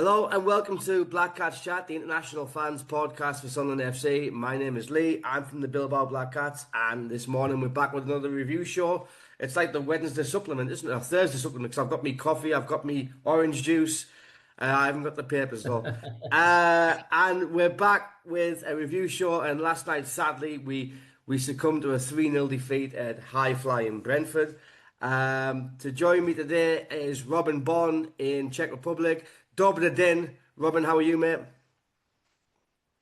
Hello and welcome to Black Cats Chat, the international fans podcast for Sunderland FC. My name is Lee. I'm from the Bilbao Black Cats, and this morning we're back with another review show. It's like the Wednesday supplement, isn't it? Or Thursday supplement, because I've got me coffee, I've got me orange juice. I haven't got the papers though. And we're back with a review show. And last night, sadly, we succumbed to a 3-0 defeat at High Flying Brentford. To join me today is Robin Bond in Czech Republic. Dobry den. Robin, how are you, mate?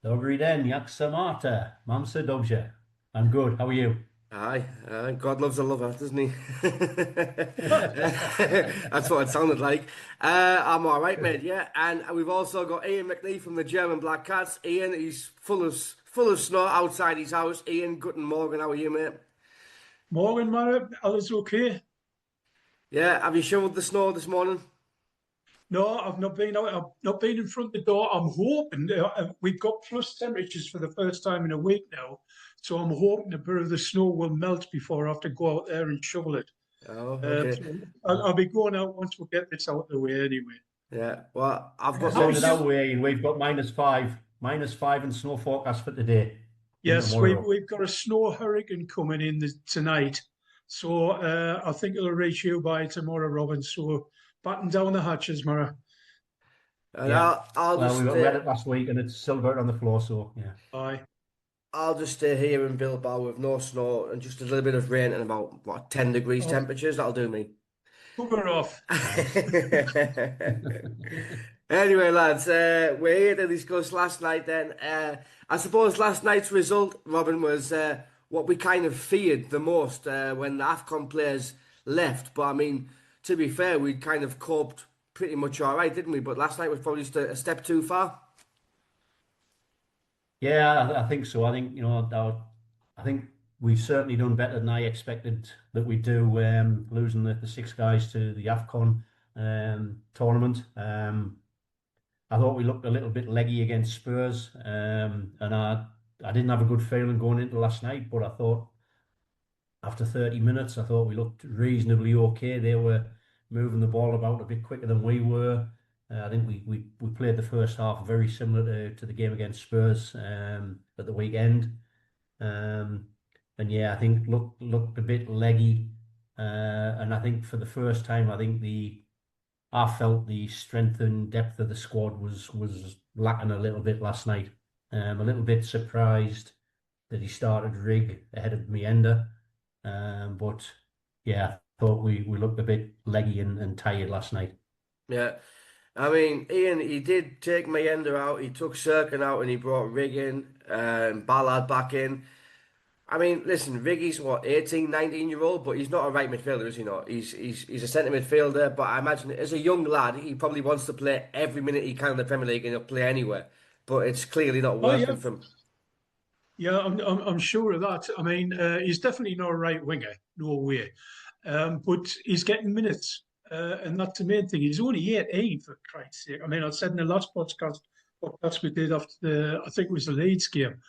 Dobrý den, jak se máte? Mám se dobře. I'm good. How are you? Aye, God loves a lover, doesn't he? That's what it sounded like. I'm all right, mate. Yeah, and we've also got Ian McNee from the Geman Black Cats. Ian, he's full of snow outside his house. Ian, guten Morgen. How are you, mate? Morgen, man. Alles okay? Yeah, have you shoveled the snow this morning? No, I've not been out. I've not been in front of the door. I'm hoping we've got plus temperatures for the first time in a week now, so I'm hoping a bit of the snow will melt before I have to go out there and shovel it. Oh, okay. So I'll be going out once we get this out of the way anyway. Yeah, well, I've got Send it our way. We've got -5 and snow forecast for today. Yes, we've got a snow hurricane coming in tonight, so I think it'll reach you by tomorrow, Robin. So batten down the hatches, Mara. Yeah. We read it last week and it's still got on the floor, so yeah. Aye. I'll just stay here in Bilbao with no snow and just a little bit of rain and about 10 degrees temperatures. That'll do me. Bugger off. Anyway, lads, we're here to discuss last night then. I suppose last night's result, Robin, was what we kind of feared the most when the AFCON players left. But I mean, to be fair, we kind of coped pretty much all right, didn't we? But last night was probably just a step too far. Yeah, I think so. I think, I think we've certainly done better than I expected that we do, losing the 6 guys to the AFCON tournament. I thought we looked a little bit leggy against Spurs, and I didn't have a good feeling going into last night, but I thought after 30 minutes, I thought we looked reasonably okay. They were moving the ball about a bit quicker than we were. I think we played the first half very similar to the game against Spurs at the weekend. And yeah, I think looked a bit leggy. And I think for the first time, I felt the strength and depth of the squad was lacking a little bit last night. A little bit surprised that he started Rig ahead of Mienda. But yeah, I thought we looked a bit leggy and tired last night. Yeah. I mean, Ian, he did take Mienda out, he took Serkin out, and he brought Rig in, Ballard back in. I mean, listen, Riggy's 18, 19-year-old, but he's not a right midfielder, is he not? He's a centre midfielder, but I imagine as a young lad, he probably wants to play every minute he can in the Premier League and he'll play anywhere. But it's clearly not working for him. Yeah, I'm sure of that. I mean, he's definitely not a right winger, no way. But he's getting minutes, and that's the main thing. He's only 18, for Christ's sake. I mean, I said in the last podcast we did after I think it was the Leeds game.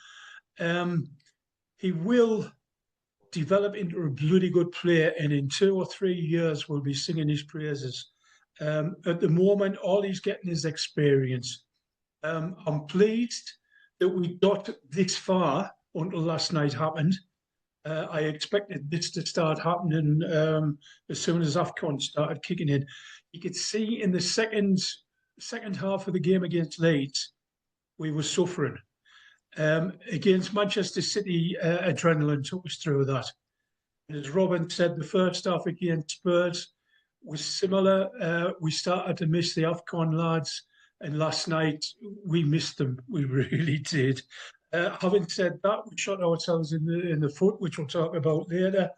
He will develop into a bloody good player, and in 2 or 3 years we'll be singing his praises. At the moment, all he's getting is experience. I'm pleased that we got this far until last night happened. I expected this to start happening as soon as AFCON started kicking in. You could see in the second half of the game against Leeds, we were suffering. Against Manchester City, adrenaline took us through that. And as Robin said, the first half against Spurs was similar. We started to miss the AFCON lads, and last night we missed them. We really did. Having said that, we shot ourselves in the foot, which we'll talk about later.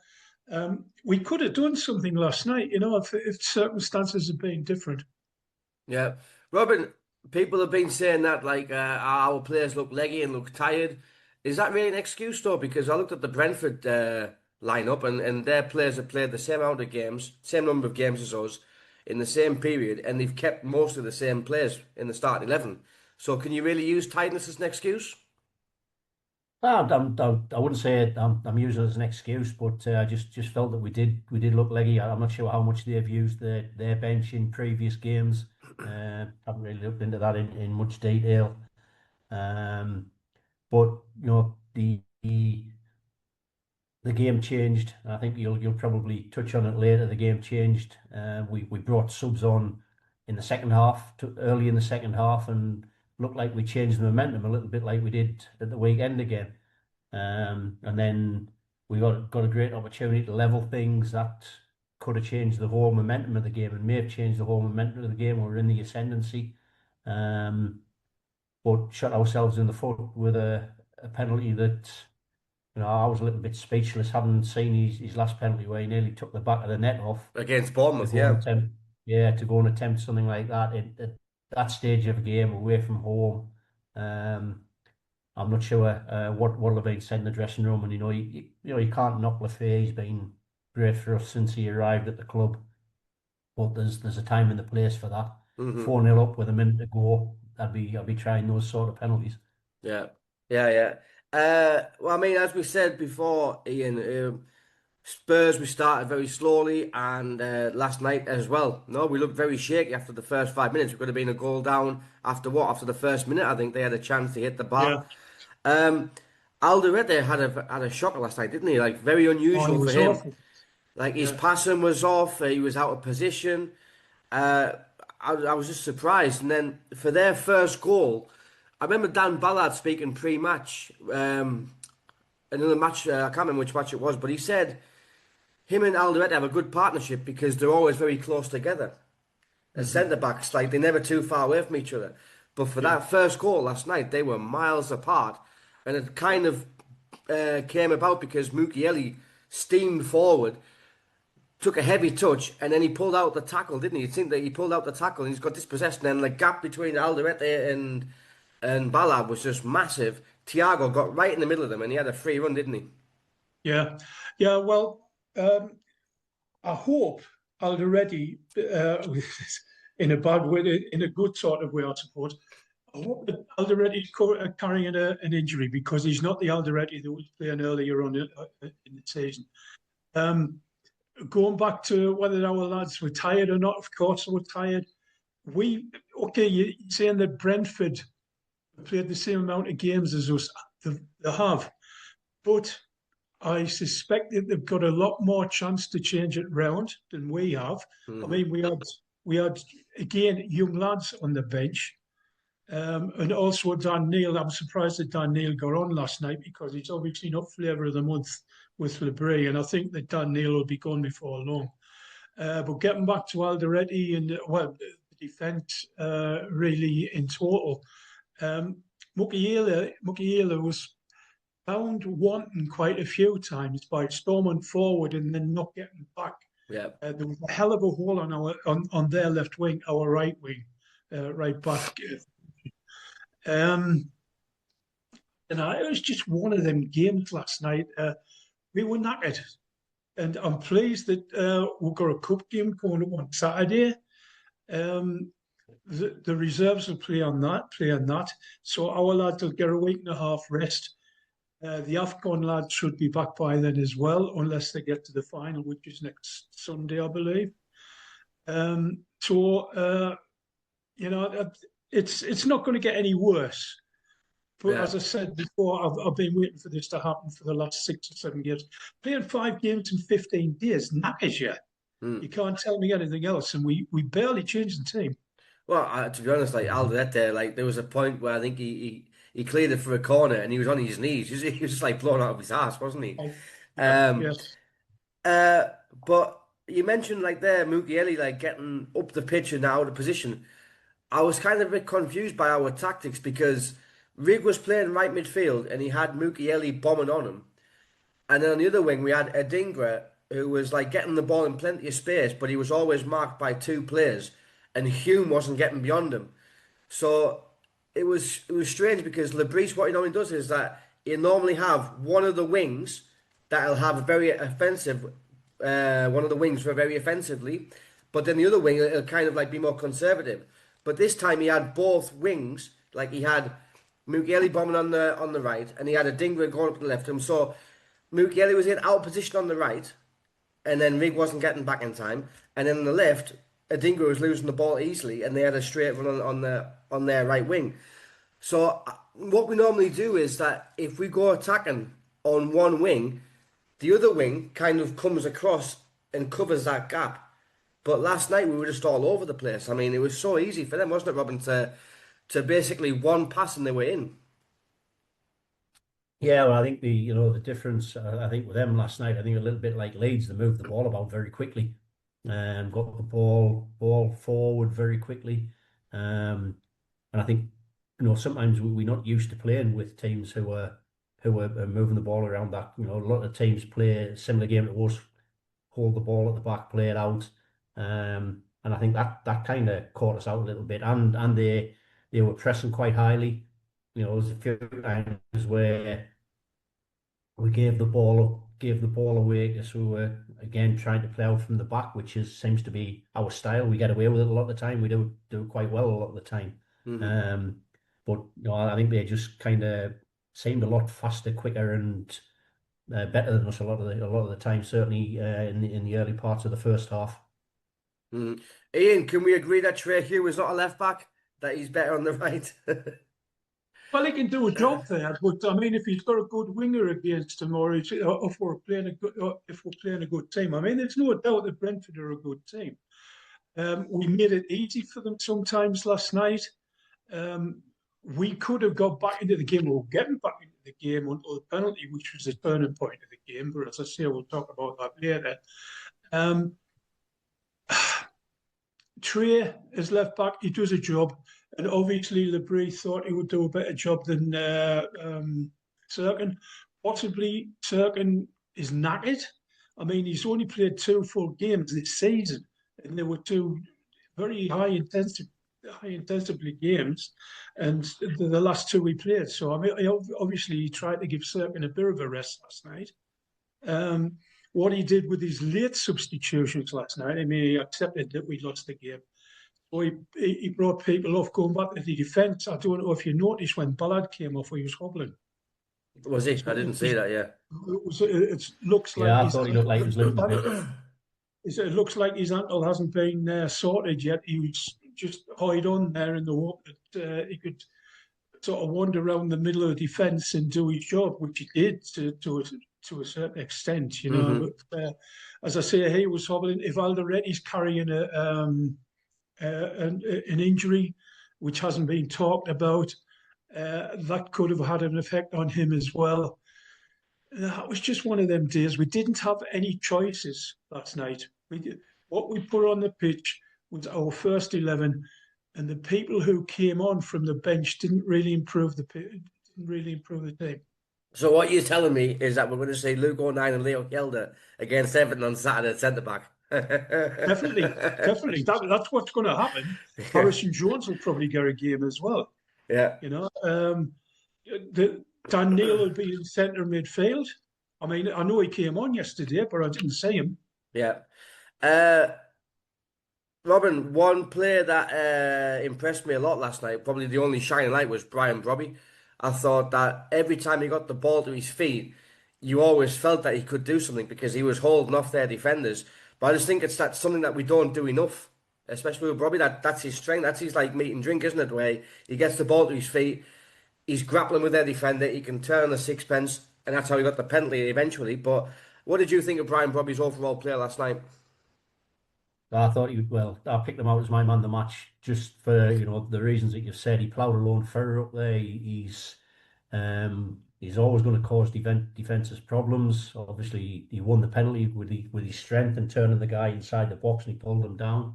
We could have done something last night, if circumstances had been different. Yeah. Robin, people have been saying that our players look leggy and look tired. Is that really an excuse though? Because I looked at the Brentford lineup and their players have played the same amount of games, same number of games as us in the same period, and they've kept most of the same players in the starting 11. So can you really use tiredness as an excuse? I wouldn't say I'm using it as an excuse, but I just felt that we did look leggy. I'm not sure how much they've used their bench in previous games. Haven't really looked into that in much detail. Um, but the game changed. I think you'll probably touch on it later. The game changed. We brought subs on in the second half, early in the second half, and looked like we changed the momentum a little bit, like we did at the weekend again. And then we got a great opportunity to level things that could have changed the whole momentum of the game and may have changed the whole momentum of the game. We were in the ascendancy, but shot ourselves in the foot with a penalty that I was a little bit speechless, having seen his last penalty where he nearly took the back of the net off Against to Bournemouth, go and yeah. attempt, to go and attempt something like that at that stage of a game away from home. Um, I'm not sure what'll have been said in the dressing room, and you can't knock Lafay. He's been great for us since he arrived at the club, but there's a time and a place for that. 4-0 up with a minute to go, I'd be trying those sort of penalties. Yeah, yeah, yeah. Well, I mean, as we said before, Ian, Spurs, we started very slowly, and last night as well. No, we looked very shaky after the first 5 minutes. We could have been a goal down after what? After the first minute, I think they had a chance to hit the Yeah. bar. Um, Alderete had a shocker last night, didn't he? Like very Oh, he unusual for was him. awful. Like his Yeah. passing was off. He was out of position. Uh, I was just surprised. And then for their first goal, I remember Dan Ballard speaking pre-match. Another match, I can't remember which match it was, but he said him and Alderete have a good partnership because they're always very close together. As centre backs, like they're never too far away from each other. But for Yeah. that first goal last night, they were miles apart, and it kind of came about because Mukiele steamed forward, took a heavy touch, and then he pulled out the tackle, didn't he? You think that he pulled out the tackle, and he's got dispossessed, and then the gap between Alderete and Ballard was just massive. Thiago got right in the middle of them, and he had a free run, didn't he? Yeah. Yeah. Well, I hope Alderete, in a bad way, in a good sort of way, I suppose. I hope that Alderete is carrying an injury, because he's not the Alderete that was playing earlier on in the season. Going back to whether our lads were tired or not, of course they were tired. You're saying that Brentford played the same amount of games as us. They have, but I suspect that they've got a lot more chance to change it round than we have. I mean, we had again young lads on the bench, and also Dan Neil. I'm surprised that Dan Neil got on last night, because he's obviously not flavour of the month with Labrie, and I think that Dan Neil will be gone before long. But getting back to Alderete and the defence, really in total, Mukiele was found wanting quite a few times by storming forward and then not getting back. Yeah. There was a hell of a hole on their left wing, our right wing, right back. And it was just one of them games last night. We were knackered, and I'm pleased that we've got a cup game going up on Saturday. The reserves will play on that. So our lads will get a week and a half rest. The AFCON lads should be back by then as well, unless they get to the final, which is next Sunday, I believe. It's not going to get any worse. But as I said before, I've been waiting for this to happen for the last 6 or 7 years. Playing 5 games in 15 days, knackers you. You can't tell me anything else, and we barely changed the team. Well, to be honest, like Alderete, like there was a point where I think he cleared it for a corner and he was on his knees. He was just like blown out of his ass, wasn't he? Yes. But you mentioned like there, Mukiele like getting up the pitch and out of position. I was kind of a bit confused by our tactics because Rig was playing right midfield and he had Mukiele bombing on him. And then on the other wing, we had Adingra, who was like getting the ball in plenty of space, but he was always marked by 2 players, and Hume wasn't getting beyond him. So it was strange because Lebris, what he normally does is that he'll normally have one of the wings that'll have a very offensive, one of the wings for very offensively, but then the other wing it'll kind of like be more conservative. But this time he had both wings, like he had Mukiele bombing on the right, and he had Adingra going up to the left of him. So Mukiele was in out of position on the right, and then Rig wasn't getting back in time. And then on the left, Adingra was losing the ball easily, and they had a straight run on their right wing. So what we normally do is that if we go attacking on one wing, the other wing kind of comes across and covers that gap. But last night we were just all over the place. I mean, it was so easy for them, wasn't it, Robin, to basically one pass and they were in. Yeah, well, I think the difference. I think with them last night, I think a little bit like Leeds, they moved the ball about very quickly, and got the ball forward very quickly. And I think sometimes we're not used to playing with teams who are moving the ball around. That a lot of teams play a similar game to us, hold the ball at the back, play it out. And I think that kind of caught us out a little bit, and they were pressing quite highly. There was a few times where we gave the ball away because we were again trying to play out from the back, which seems to be our style. We get away with it a lot of the time. We do quite well a lot of the time. But I think they just kind of seemed a lot faster, quicker, and better than us a lot of the time. Certainly in the early parts of the first half. Ian, can we agree that Trey Hugh is not a left back? That he's better on the right? Well, he can do a job there, but I mean, if he's got a good winger against him, or if we're playing a good team, I mean, there's no doubt that Brentford are a good team. We made it easy for them sometimes last night. We could have got back into the game, or getting back into the game until the penalty, which was the turning point of the game. But as I say, we'll talk about that later. Trey is left back. He does a job. And obviously, Labrie thought he would do a better job than Serkin. Possibly, Serkin is knackered. I mean, he's only played 2 full games this season, and there were 2 very high intensity games, and the last 2 he played. So I mean, obviously, he tried to give Serkin a bit of a rest last night. What he did with his late substitutions last night, I mean, he accepted that we lost the game. He brought people off going back to the defence. I don't know if you noticed when Ballard came off, he was hobbling. Was he? I didn't see that. Yeah. It looks like. Yeah, I thought he looked like he was limping a bit. It looks like his ankle hasn't been sorted yet. He was just hide on there in the hope that he could sort of wander around the middle of the defence and do his job, which he did to a certain extent, But as I say, he was hobbling. If Aldereti's carrying an injury which hasn't been talked about, that could have had an effect on him as well. That was just one of them days. We didn't have any choices last night. What we put on the pitch was our first 11, and the people who came on from the bench didn't really improve the team. So what you're telling me is that we're going to see Luke O'Nien and Leo Kelder against Everton on Saturday at centre back. Definitely. That's what's going to happen. Harrison Jones will probably get a game as well. Yeah. Dan Neil will be in centre midfield. I mean, I know he came on yesterday, but I didn't see him. Yeah. Robin, one player that impressed me a lot last night, probably the only shining light, was Brian Brobby. I thought that every time he got the ball to his feet, you always felt that he could do something because he was holding off their defenders. But I just think that's something that we don't do enough, especially with Brobby. That's his strength. That's his meat and drink, isn't it? Where he gets the ball to his feet, he's grappling with their defender, he can turn the sixpence, and that's how he got the penalty eventually. But what did you think of Brian Brobby's overall play last night? I thought I picked him out as my man of the match just for the reasons that you've said. He ploughed a lone furrow up there. He's always going to cause defenses problems. Obviously, he won the penalty with his strength and turning the guy inside the box, and he pulled him down.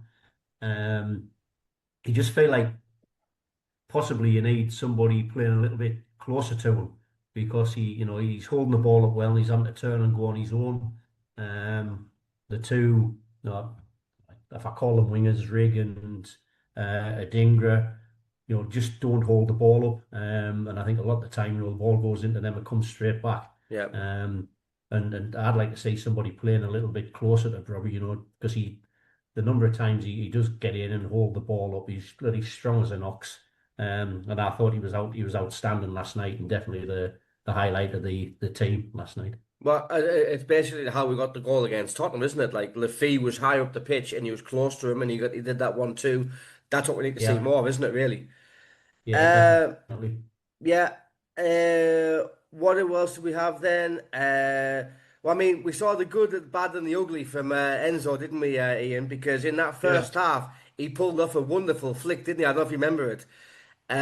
You just feel like possibly you need somebody playing a little bit closer to him because he's holding the ball up well and he's having to turn and go on his own. The two, if I call them wingers, Rig and Adingra, just don't hold the ball up. And I think a lot of the time, the ball goes into them and comes straight back. Yeah. And I'd like to see somebody playing a little bit closer to Robbie, because the number of times he does get in and hold the ball up, he's bloody strong as an ox. And I thought he was outstanding last night, and definitely the highlight of the team last night. Well, it's basically how we got the goal against Tottenham, isn't it? Like Lafay was high up the pitch and he was close to him, and he did that 1-2. That's what we need to see Yeah, more of, isn't it? Really. yeah, Uh, definitely. yeah. What else do we have then? Well, I mean, we saw the good, the bad, and the ugly from Enzo, didn't we, Ian? Because in that Yeah, first half, he pulled off a wonderful flick, didn't he? I don't know if you remember it.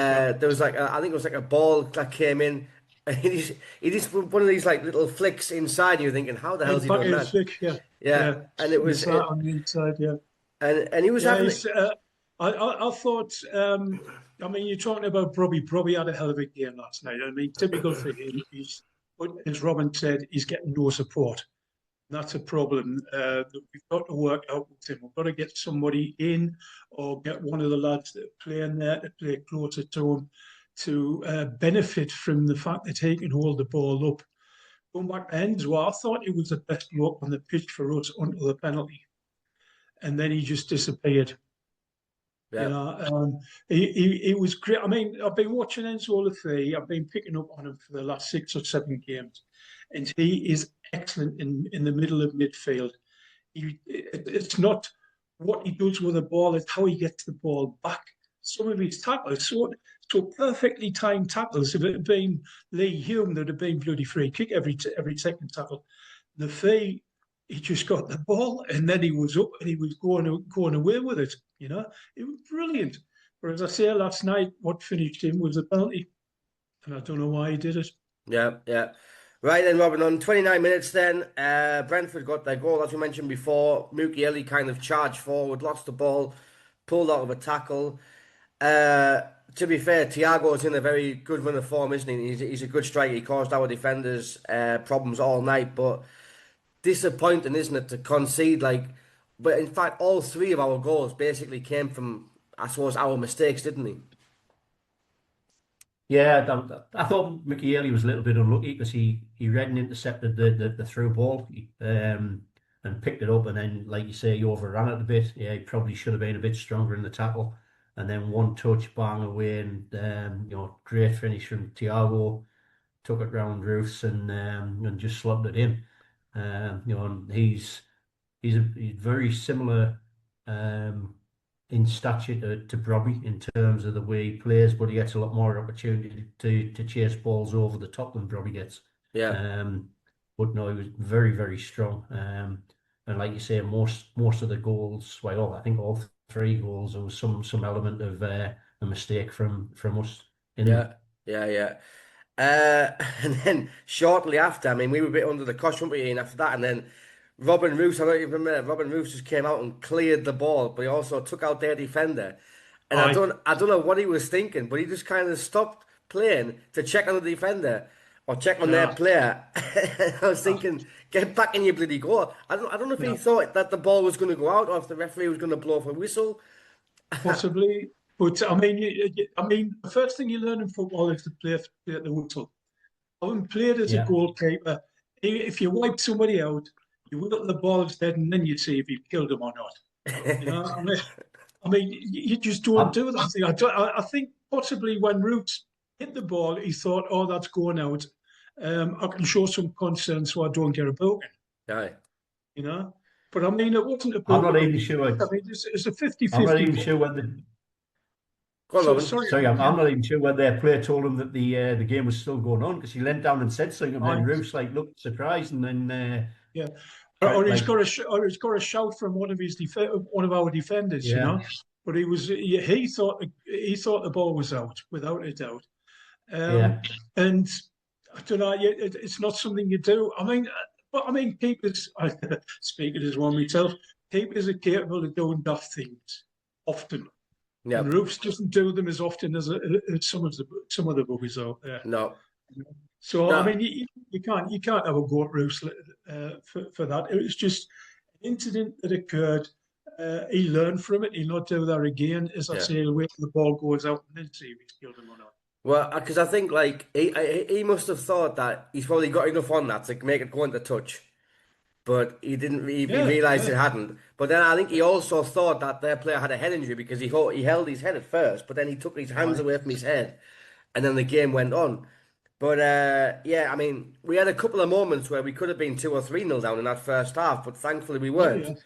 yeah. There was I think it was like a ball that came in, and he just one of these like little flicks inside. And you're thinking, how the hell's And he back done in that? flick, yeah, Yeah, yeah. and it was Miss that on the inside, yeah. and he was Yeah, having he's, I thought, I mean, you're talking about Brobby. Brobby had a hell of a game last night. I mean, typical for him. But as Robin said, he's getting no support. That's a problem that we've got to work out with him. We've got to get somebody in or get one of the lads that are playing there to play closer to him to benefit from the fact that he can hold the ball up. Going back to Enzo, I thought he was the best bloke on the pitch for us until the penalty. And then he just disappeared. You yeah, know, he was great. I mean, I've been watching Enzo Lafay. I've been picking up on him for the last 6 or 7 games, and he is excellent in the middle of midfield. It's not what he does with the ball; it's how he gets the ball back. Some of his tackles, so perfectly timed tackles. If it had been Lee Hume, there'd have been bloody free kick every second tackle. Lafay, he just got the ball and then he was up and he was going away with it. You know, it was brilliant. But as I say, last night, what finished him was a penalty, and I don't know why he did it. yeah, yeah. Right then, Robin. On 29 minutes, then Brentford got their goal, as we mentioned before. Mukiele kind of charged forward, lost the ball, pulled out of a tackle. Uh, to be fair, Thiago's in a very good run of form, isn't he? He's a good striker. He caused our defenders problems all night, but disappointing, isn't it, to concede like. But in fact, all three of our goals basically came from, I suppose, our mistakes, didn't they? Yeah, I thought McNee was a little bit unlucky because he read and intercepted the through ball, and picked it up, and then, like you say, he overran it a bit. Yeah, he probably should have been a bit stronger in the tackle, and then one touch, bang away, and great finish from Thiago, took it round roofs and just slogged it in. And he's very similar um, in stature to Brobby in terms of the way he plays, but he gets a lot more opportunity to chase balls over the top than Brobby gets. Yeah, Um, but no, he was very, very strong. And like you say, most of the goals, well, I think all 3 goals, there was some element of a mistake from us in yeah, them. yeah, yeah. And then shortly after, I mean, we were a bit under the cosh, weren't we, Ian, after that? And then Robin Roos, I don't even remember, Robin Roos just came out and cleared the ball, but he also took out their defender. And Aye, I don't know what he was thinking, but he just kind of stopped playing to check on the defender or check on their yeah. player. I was thinking, get back in your bloody goal. I don't know if he Yeah, thought that the ball was going to go out or if the referee was going to blow off a whistle. possibly. But I mean, I mean, the first thing you learn in football is to play at the whistle. Having played as a Yeah, goalkeeper, if you wipe somebody out, you look at the ball's dead, and then you see if you killed him or not. You know, I mean, you just don't I'm, do that thing. I think possibly when Roots hit the ball, he thought, "Oh, that's going out. I can show some concern so I don't get a booking." Aye. You know, but I mean, it wasn't a I'm booking. not even sure. I mean, it's a I'm not 50-50 even ball. sure whether. Go on, So Robin. sorry, Sorry, I'm not even sure whether their player told him that the game was still going on because he leant down and said something, and then I Roof's like looked surprised and then yeah. tried Or he's like got he's got a shout from one of our defenders, you yeah, know. But he thought the ball was out without a doubt. yeah, And I don't know, it's not something you do. I mean, but I mean, keepers. Speaking as one myself, keepers are capable of doing daft things often, and Yep. Roofs doesn't do them as often as some of the buggies out there. No. So I No. mean, you can't have a go at Roofs for that. It was just an incident that occurred. He learned from it. He'll not do that again. As I Yeah. say, he'll wait till the ball goes out and then see if he's killed him or not. Well, because I think like he must have thought that he's probably got enough on that to make it go into touch. but he didn't. He realised it hadn't. But then I think he also thought that their player had a head injury because he held his head at first, but then he took his hands away from his head, and then the game went on. But yeah, I mean, we had a couple of moments where we could have been 2 or 3-0 down in that first half, but thankfully we weren't.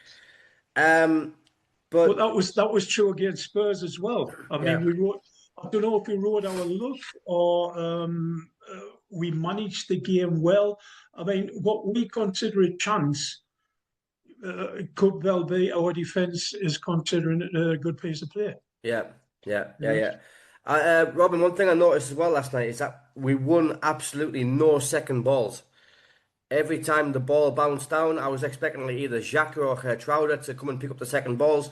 But But that was true against Spurs as well. I mean, we wrote. I don't know if we rode our luck or we managed the game well. I mean, what we consider a chance could well be our defence is considering it a good piece of play. Yeah. Robin, one thing I noticed as well last night is that we won absolutely no second balls. Every time the ball bounced down, I was expecting like either Xhaka or Gertruida to come and pick up the second balls.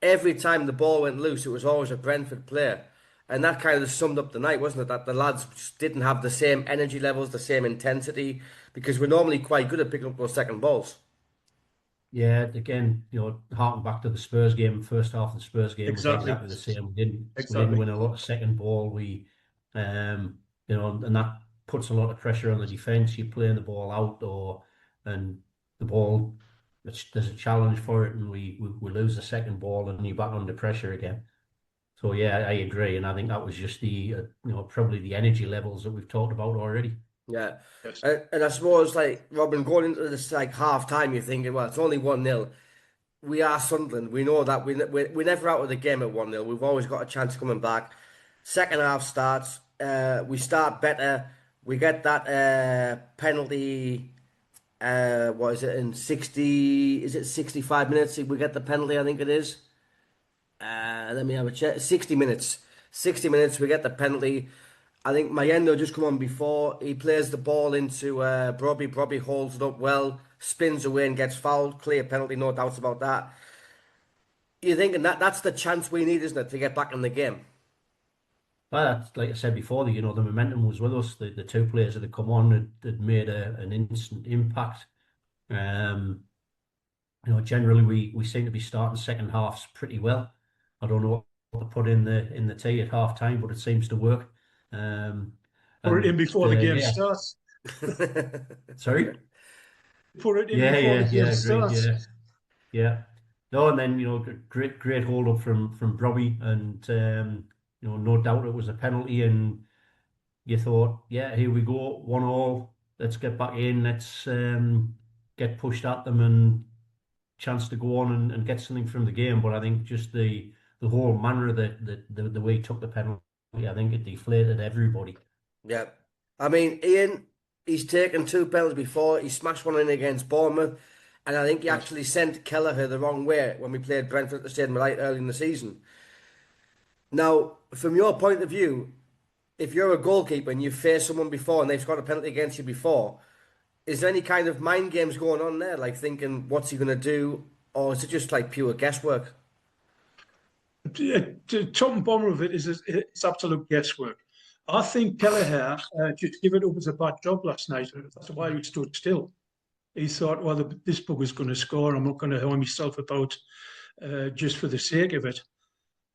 Every time the ball went loose, it was always a Brentford player. And that kind of summed up the night, wasn't it? That the lads just didn't have the same energy levels, the same intensity, because we're normally quite good at picking up those second balls. Yeah, again, harking back to the Spurs game, first half of the Spurs game was exactly the same. We didn't win a lot of second ball. We, and that puts a lot of pressure on the defence. You're playing the ball out, and the ball, there's a challenge for it, and we lose the second ball, and you're back under pressure again. So yeah, I agree, and I think that was just the probably the energy levels that we've talked about already. Yeah, yes. And I suppose like Robin, going into this like half time, you're thinking, well, it's only 1-0. We are Sunderland. We know that we're never out of the game at 1-0. We've always got a chance of coming back. Second half starts. We start better. We get that penalty. What is it in 60? Is it 65 minutes? We get the penalty. I think it is. Let me have a check. 60 minutes. 60 minutes. We get the penalty. I think Mayendo just come on before. He plays the ball into Brobby. Brobby holds it up well, spins away and gets fouled. Clear penalty, no doubts about that. You're thinking that's the chance we need, isn't it, to get back in the game? Well, like I said before, the momentum was with us. The two players that had come on had made an instant impact. Generally we seem to be starting second halves pretty well. I don't know what to put in the tea at half time, but it seems to work. Put it in before the game starts. Sorry? Put it in before the game starts. Yeah. No, and then great hold up from Brobby, and no doubt it was a penalty, and you thought, yeah, here we go, 1-1. Let's get back in. Let's get pushed at them and chance to go on and get something from the game. But I think just the whole manner of the way he took the penalty, I think it deflated everybody. Yeah. I mean, Ian, he's taken 2 penalties before. He smashed one in against Bournemouth. And I think he actually sent Kelleher the wrong way when we played Brentford at the Stadium right early in the season. Now, from your point of view, if you're a goalkeeper and you face someone before and they've got a penalty against you before, is there any kind of mind games going on there? Like thinking, what's he going to do? Or is it just like pure guesswork? The top and bottom of it is it's absolute guesswork. I think Kelleher just gave it up as a bad job last night. That's why he stood still. He thought, well, this bugger's going to score. I'm not going to harm myself about just for the sake of it.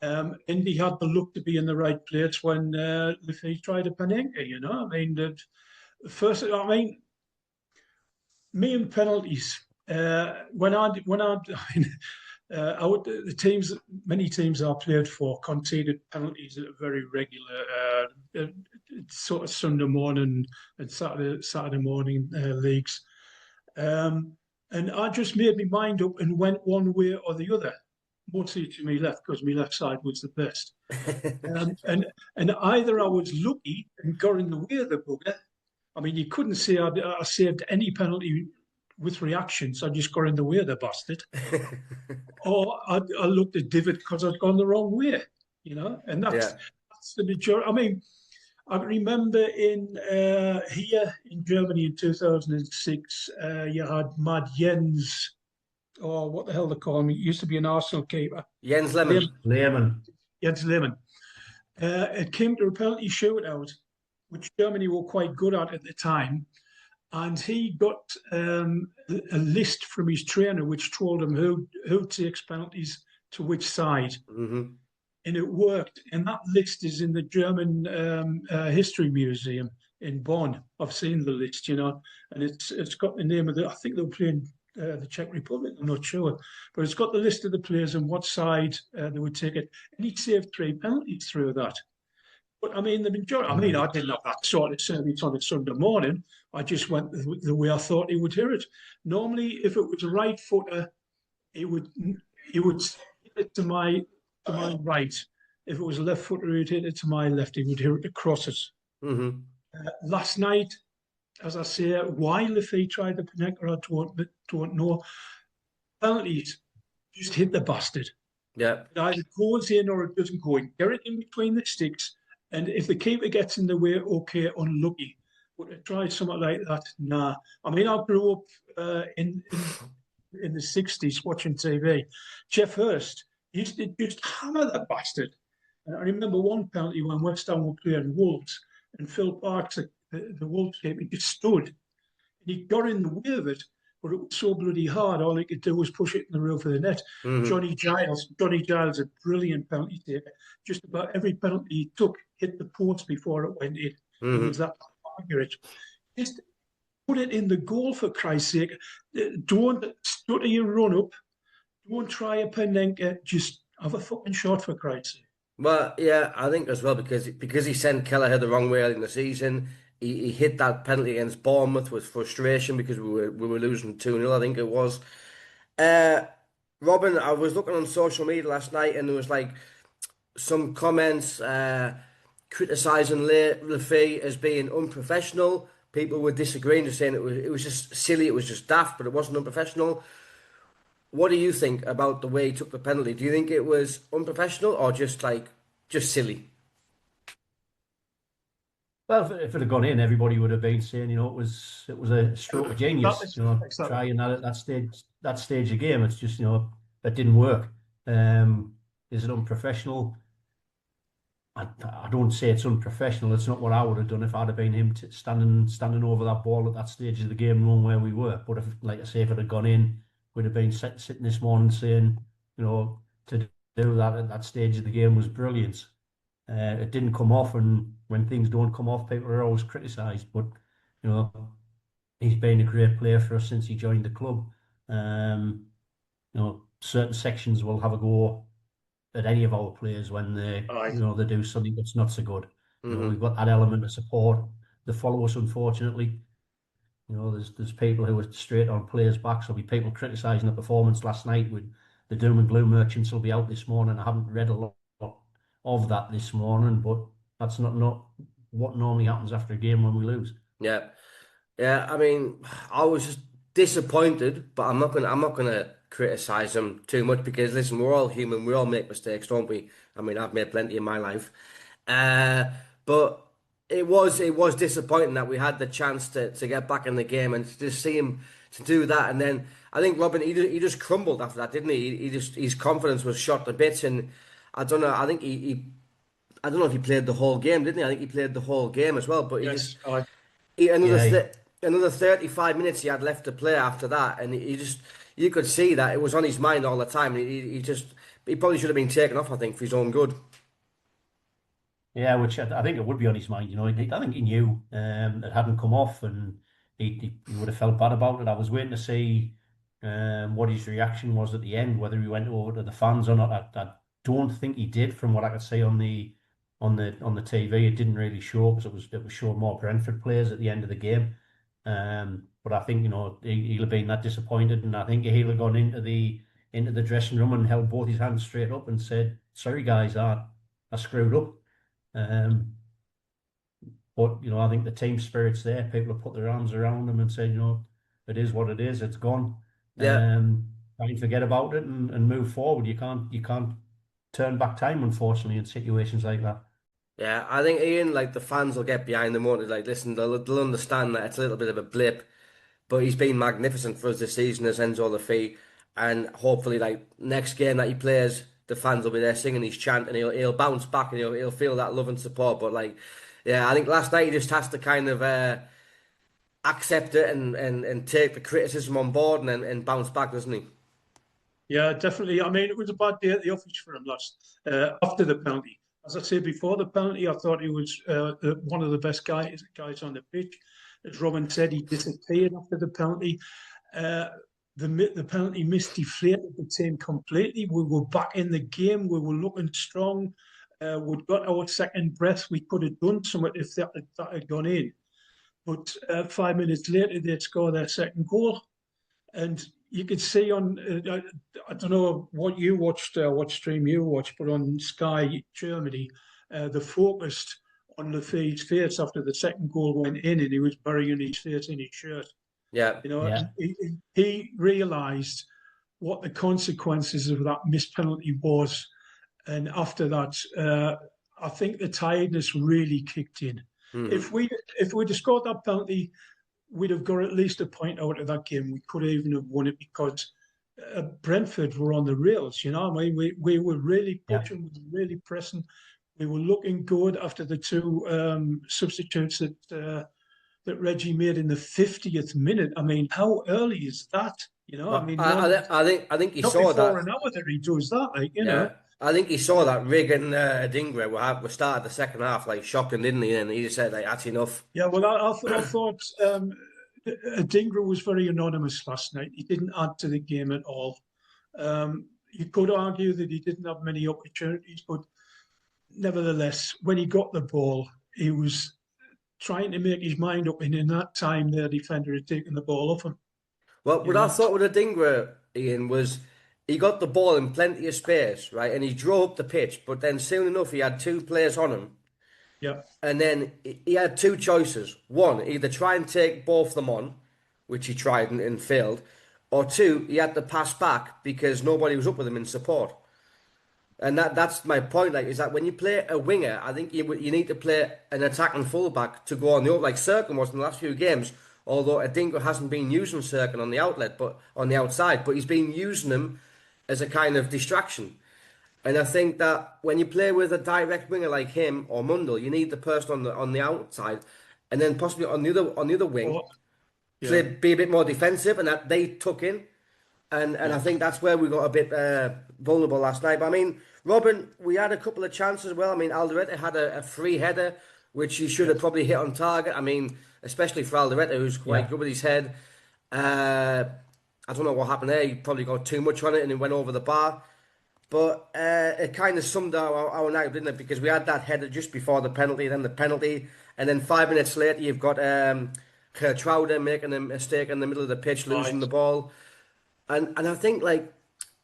And he had the look to be in the right place when he tried a Panenka, I mean, me and penalties. Many teams I played for conceded penalties at a very regular, sort of Sunday morning and Saturday morning leagues. And I just made my mind up and went one way or the other. Mostly to my left because my left side was the best. And either I was lucky and got in the way of the bugger. I mean, you couldn't say I saved any penalty with reactions. I just got in the way of the bastard. Or I looked at divot because I'd gone the wrong way, And that's the majority. I mean, I remember here in Germany in 2006, you had Mad Jens, or what the hell they call him. He used to be an Arsenal keeper. Jens Lehmann. Jens Lehmann. It came to a penalty shootout, which Germany were quite good at the time. And he got a list from his trainer which told him who takes penalties to which side. Mm-hmm. and it worked. And that list is in the German History Museum in Bonn. I've seen the list, and it's got the name of I think they were playing the Czech Republic. I'm not sure, but it's got the list of the players and what side they would take it. And he'd saved 3 penalties through that. But I mean, the majority. I mean, I didn't have that sort of service on a Sunday morning. I just went the way I thought he would hear it. Normally, if it was a right footer, he would hit it to my right. If it was a left footer, he'd hit it to my left. He would hear it across it. Mm-hmm. Last night, as I say, why Lafay tried the connector, I don't know. Penalties, just hit the bastard. Yeah. It either goes in or it doesn't go in. Get it in between the sticks. And if the keeper gets in the way, okay, unlucky. But to try something like that, nah. I mean, I grew up in the 60s watching TV. Jeff Hurst used to just hammer that bastard. And I remember one penalty when West Ham were playing Wolves, and Phil Parks, the Wolves keeper, he just stood. And he got in the way of it, but it was so bloody hard, all he could do was push it in the roof of the net. Mm-hmm. Johnny Giles, a brilliant penalty taker. Just about every penalty he took hit the post before it went in. Mm-hmm. It was that accurate. Just put it in the goal, for Christ's sake. Don't stutter your run up. Don't try a Panenka. Just have a fucking shot, for Christ's sake. Well, yeah, I think as well because he sent Kelleher the wrong way early in the season. He hit that penalty against Bournemouth with frustration because we were losing 2-0, I think it was. Robin, I was looking on social media last night and there was like some comments criticising Lafay as being unprofessional. People were disagreeing, just saying it was just silly, it was just daft, but it wasn't unprofessional. What do you think about the way he took the penalty? Do you think it was unprofessional or just silly? Well, if it had gone in, everybody would have been saying, it was a stroke of genius, Exactly. trying that at that stage of game. It's just, that didn't work. Is it unprofessional? I don't say it's unprofessional. It's not what I would have done if I'd have been him standing over that ball at that stage of the game, knowing where we were. But if, like I say, if it had gone in, we'd have been sitting this morning saying, to do that at that stage of the game was brilliant. It didn't come off, and when things don't come off, people are always criticised. But he's been a great player for us since he joined the club. Certain sections will have a go at any of our players when they do something that's not so good. Mm-hmm. We've got that element of support. They follow us, unfortunately. There's people who are straight on players' backs. There'll be people criticising the performance last night. With the doom and gloom merchants will be out this morning. I haven't read a lot of that this morning, but that's not what normally happens after a game when we lose. Yeah. I mean, I was just disappointed, but I'm not gonna criticise him too much because listen, we're all human. We all make mistakes, don't we? I mean, I've made plenty in my life, but it was disappointing that we had the chance to get back in the game and to just see him to do that, and then I think Robin he just crumbled after that, didn't he? His confidence was shot to bits, and I don't know. I think I don't know if he played the whole game, didn't he? I think he played the whole game as well. But another 35 minutes he had left to play after that, and you could see that it was on his mind all the time. He probably should have been taken off, I think, for his own good. Yeah, which I think it would be on his mind. I think he knew it hadn't come off, and he would have felt bad about it. I was waiting to see what his reaction was at the end, whether he went over to the fans or not. I don't think he did, from what I could see on the TV. It didn't really show because it was showing more Brentford players at the end of the game. But I think he'll have been that disappointed, and I think he'll have gone into the dressing room and held both his hands straight up and said, "Sorry guys, I screwed up." But I think the team spirit's there. People have put their arms around him and said, it is what it is. It's gone. Yeah. Try and forget about it and move forward. You can't turn back time, unfortunately, in situations like that. Yeah, I think Ian, like the fans will get behind him, won't they? Like, listen, they'll understand that it's a little bit of a blip, but he's been magnificent for us this season as Enzo Lafay, and hopefully, like next game that he plays, the fans will be there singing his chant, and he'll bounce back and he'll feel that love and support. But like, yeah, I think last night he just has to kind of accept it and take the criticism on board and bounce back, doesn't he? Yeah, definitely. I mean, it was a bad day at the office for him after the penalty. As I said before the penalty, I thought he was one of the best guys on the pitch. As Robin said, he disappeared after the penalty. Uh, the penalty missed deflated the team completely. We were back in the game. We were looking strong. We'd got our second breath. We could have done something if that had gone in. But 5 minutes later, they'd score their second goal. And you could see on, I don't know what you watched, what stream you watched, but on Sky Germany, they focused on Lafayette's face after the second goal went in, and he was burying his face in his shirt. Yeah. You know, Yeah. he realised what the consequences of that missed penalty was. And after that, I think the tiredness really kicked in. If we'd have scored that penalty, we'd have got at least a point out of that game. We could even have won it because Brentford were on the rails. You know, I mean, we were really pushing, we were really pressing. We were looking good after the two substitutes that Reggie made in the 50th minute. I mean, how early is that? You know, I mean, I think he not saw before that. an hour that he does that. Like, you know. I think he saw that Rig and Adingra were started the second half like shocking, didn't he? And he just said, like, that's enough. Yeah, well, I thought Adingra was very anonymous last night. He didn't add to the game at all. You could argue that he didn't have many opportunities, but nevertheless, when he got the ball, he was trying to make his mind up, and in that time, their defender had taken the ball off him. Well, what I thought with Adingra, Ian, was he got the ball in plenty of space, right? And he drove up the pitch, but then soon enough, he had two players on him. Yeah. And then he had two choices. One, either try and take both of them on, which he tried and failed, or two, he had to pass back because nobody was up with him in support. And that's my point. Like, is that when you play a winger, I think you need to play an attacking fullback to go on the out, like Serkin was in the last few games. Although Adingra hasn't been using Serkin on the outlet, but on the outside, but he's been using him as a kind of distraction. And I think that when you play with a direct winger like him or Mundell, you need the person on the outside, and then possibly on the other wing, be a bit more defensive, and that they took in. And I think that's where we got a bit vulnerable last night. But I mean, Robin, we had a couple of chances as well. I mean, Alderete had a free header, which he should have probably hit on target. I mean, especially for Alderete, who's quite good with his head. I don't know what happened there. He probably got too much on it and it went over the bar. But it kind of summed our night, didn't it? Because we had that header just before the penalty, then the penalty, and then 5 minutes later you've got Kertrauder making a mistake in the middle of the pitch, losing the ball. And I think, like,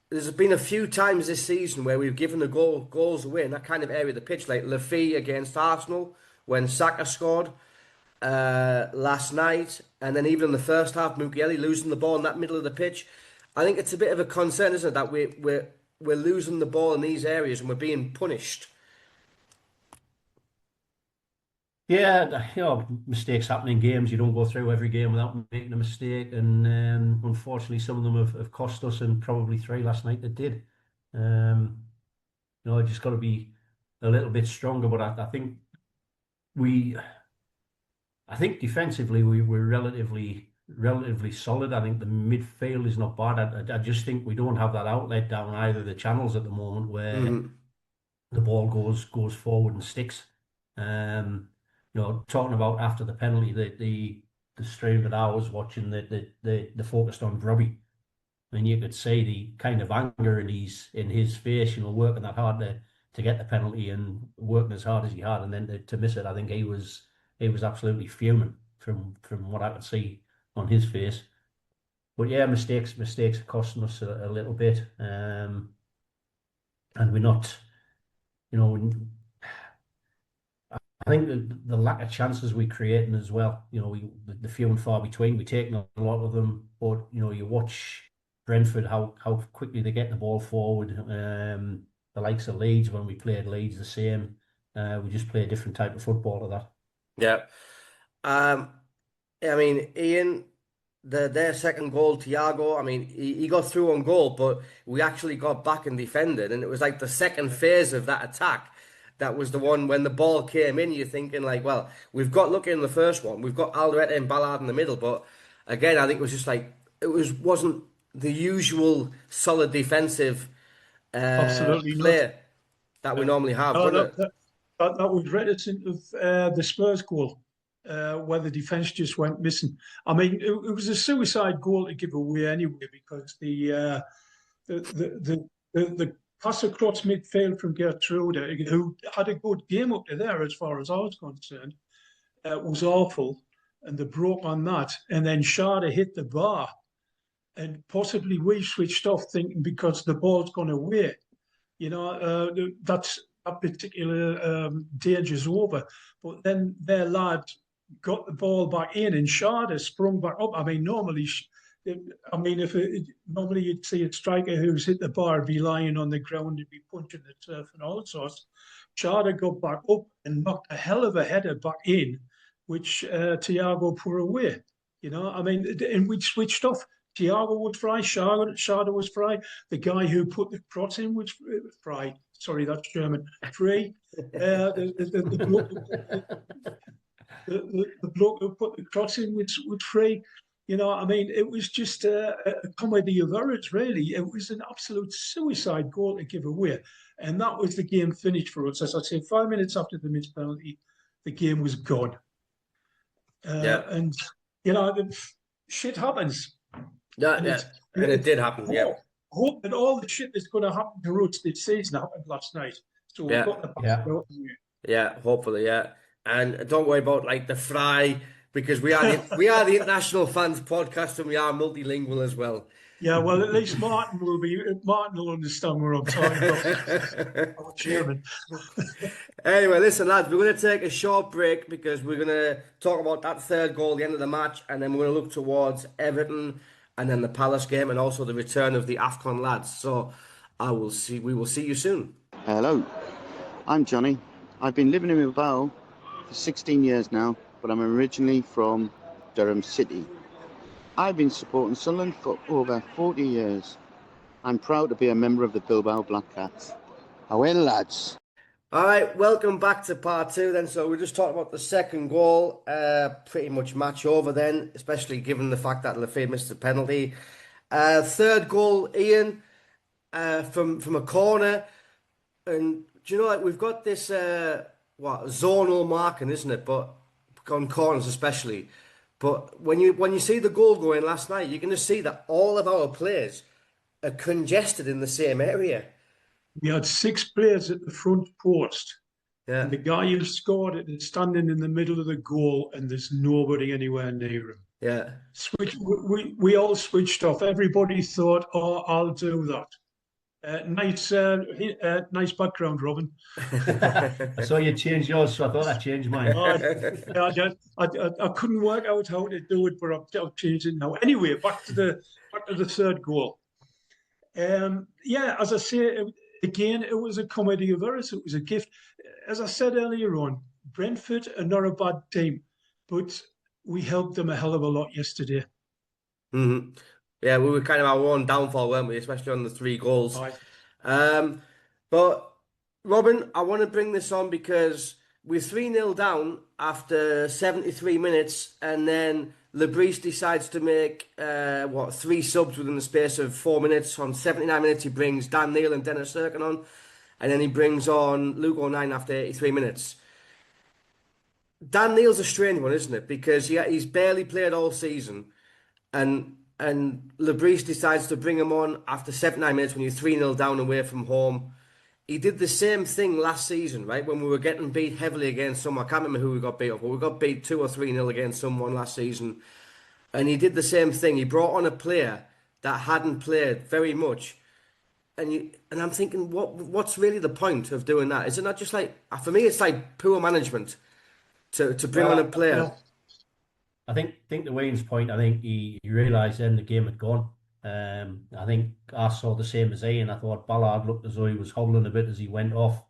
there's been a few times this season where we've given the goals away in that kind of area of the pitch, like Lafay against Arsenal when Saka scored last night, and then even in the first half, Mukiele losing the ball in that middle of the pitch. I think it's a bit of a concern, isn't it, that we're losing the ball in these areas and we're being punished. Yeah, you know, mistakes happen in games. You don't go through every game without making a mistake, and unfortunately, some of them have cost us, and probably three last night that did. You know, I just got to be a little bit stronger. But I think defensively we're relatively solid. I think the midfield is not bad. I just think we don't have that outlet down either of the channels at the moment where the ball goes forward and sticks. You know, talking about after the penalty, the stream that I was watching, they focused on Robbie, and you could see the kind of anger in his face. You know, working that hard to get the penalty and working as hard as he had, and then to miss it. I think he was absolutely fuming from what I could see on his face. But yeah, mistakes are costing us a little bit, and we're not, you know. I think the lack of chances we're creating as well, you know, the few and far between, we're taking a lot of them, but, you know, you watch Brentford, how quickly they get the ball forward. The likes of Leeds, when we played Leeds, the same. We just play a different type of football to that. Yeah. I mean, Ian, their second goal, Thiago, I mean, he got through on goal, but we actually got back and defended, and it was like the second phase of that attack. That was the one when the ball came in, you're thinking like, well, we've got lucky in the first one. We've got Alderete and Ballard in the middle. But again, I think it was just like, wasn't the usual solid defensive Absolutely not. play that we normally have, No, would it? that was reticent of the Spurs goal, where the defence just went missing. I mean, it was a suicide goal to give away anyway, because the pass across midfield from Gertrude, who had a good game up to there as far as I was concerned, was awful, and they broke on that, and then Schade hit the bar, and possibly we switched off thinking because the ball's gone away. That particular danger's over. But then their lad got the ball back in, and Schade sprung back up. I mean, normally, normally you'd see a striker who's hit the bar be lying on the ground and be punching the turf and all sorts. Schade got back up and knocked a hell of a header back in, which Thiago put away. And we switched off. Thiago was fry, Schade was fry. The guy who put the cross in was fry. Sorry, that's German. Free. The bloke who put the cross in was free. It was just a comedy of errors, really. It was an absolute suicide goal to give away. And that was the game finished for us. As I say, 5 minutes after the missed penalty, the game was gone. And, shit happens. Yeah, and it did happen. Yeah. Hope that all the shit that's going to happen to Roots this season happened last night. So we've got the yeah, hopefully, yeah. And don't worry about like the fry, because we are the International Fans podcast, and we are multilingual as well. Yeah, well, at least Martin will understand where I'm talking about. Oh, Chairman. Anyway, listen, lads, we're going to take a short break because we're going to talk about that third goal at the end of the match, and then we're going to look towards Everton and then the Palace game, and also the return of the AFCON lads. So we will see you soon. Hello, I'm Johnny. I've been living in Bilbao for 16 years now, but I'm originally from Durham City. I've been supporting Sunderland for over 40 years. I'm proud to be a member of the Bilbao Black Cats. Away, lads. All right, welcome back to part two then. So we just talked about the second goal, pretty much match over then, especially given the fact that Lafayette missed the penalty. Third goal, Ian, from a corner. And do you know, like, we've got this, zonal marking, isn't it? But on corners especially. But when you see the goal going last night, you're going to see that all of our players are congested in the same area. We had 6 players at the front post. Yeah. And the guy who scored it is standing in the middle of the goal, and there's nobody anywhere near him. Yeah. We all switched off. Everybody thought, "Oh, I'll do that." Nice background, Robin. I saw you change yours, so I thought I changed mine. I couldn't work out how to do it, but I've changed it now. Anyway, back to the third goal. As I say, again, it was a comedy of errors. It was a gift. As I said earlier on, Brentford are not a bad team, but we helped them a hell of a lot yesterday. Mm-hmm. Yeah, we were kind of our own downfall, weren't we? Especially on the 3 goals. Right. But Robin, I want to bring this on because we're 3-0 down after 73 minutes, and then Lebris decides to make 3 subs within the space of 4 minutes. On 79 minutes, he brings Dan Neil and Dennis Serkin on, and then he brings on Luke O'Nien after 83 minutes. Dan Neil's a strange one, isn't it? Because he's barely played all season, and Lebris decides to bring him on after 79 minutes when you're 3-0 down away from home. He did the same thing last season, right? When we were getting beat heavily against someone. I can't remember who we got beat off, but we got beat 2 or 3-0 against someone last season. And he did the same thing. He brought on a player that hadn't played very much. And I'm thinking, what's really the point of doing that? Is it not just like, for me, it's like poor management to bring on a player. I think the Wayne's point, I think he realised then the game had gone. I think I saw the same as Ian. I thought Ballard looked as though he was hobbling a bit as he went off.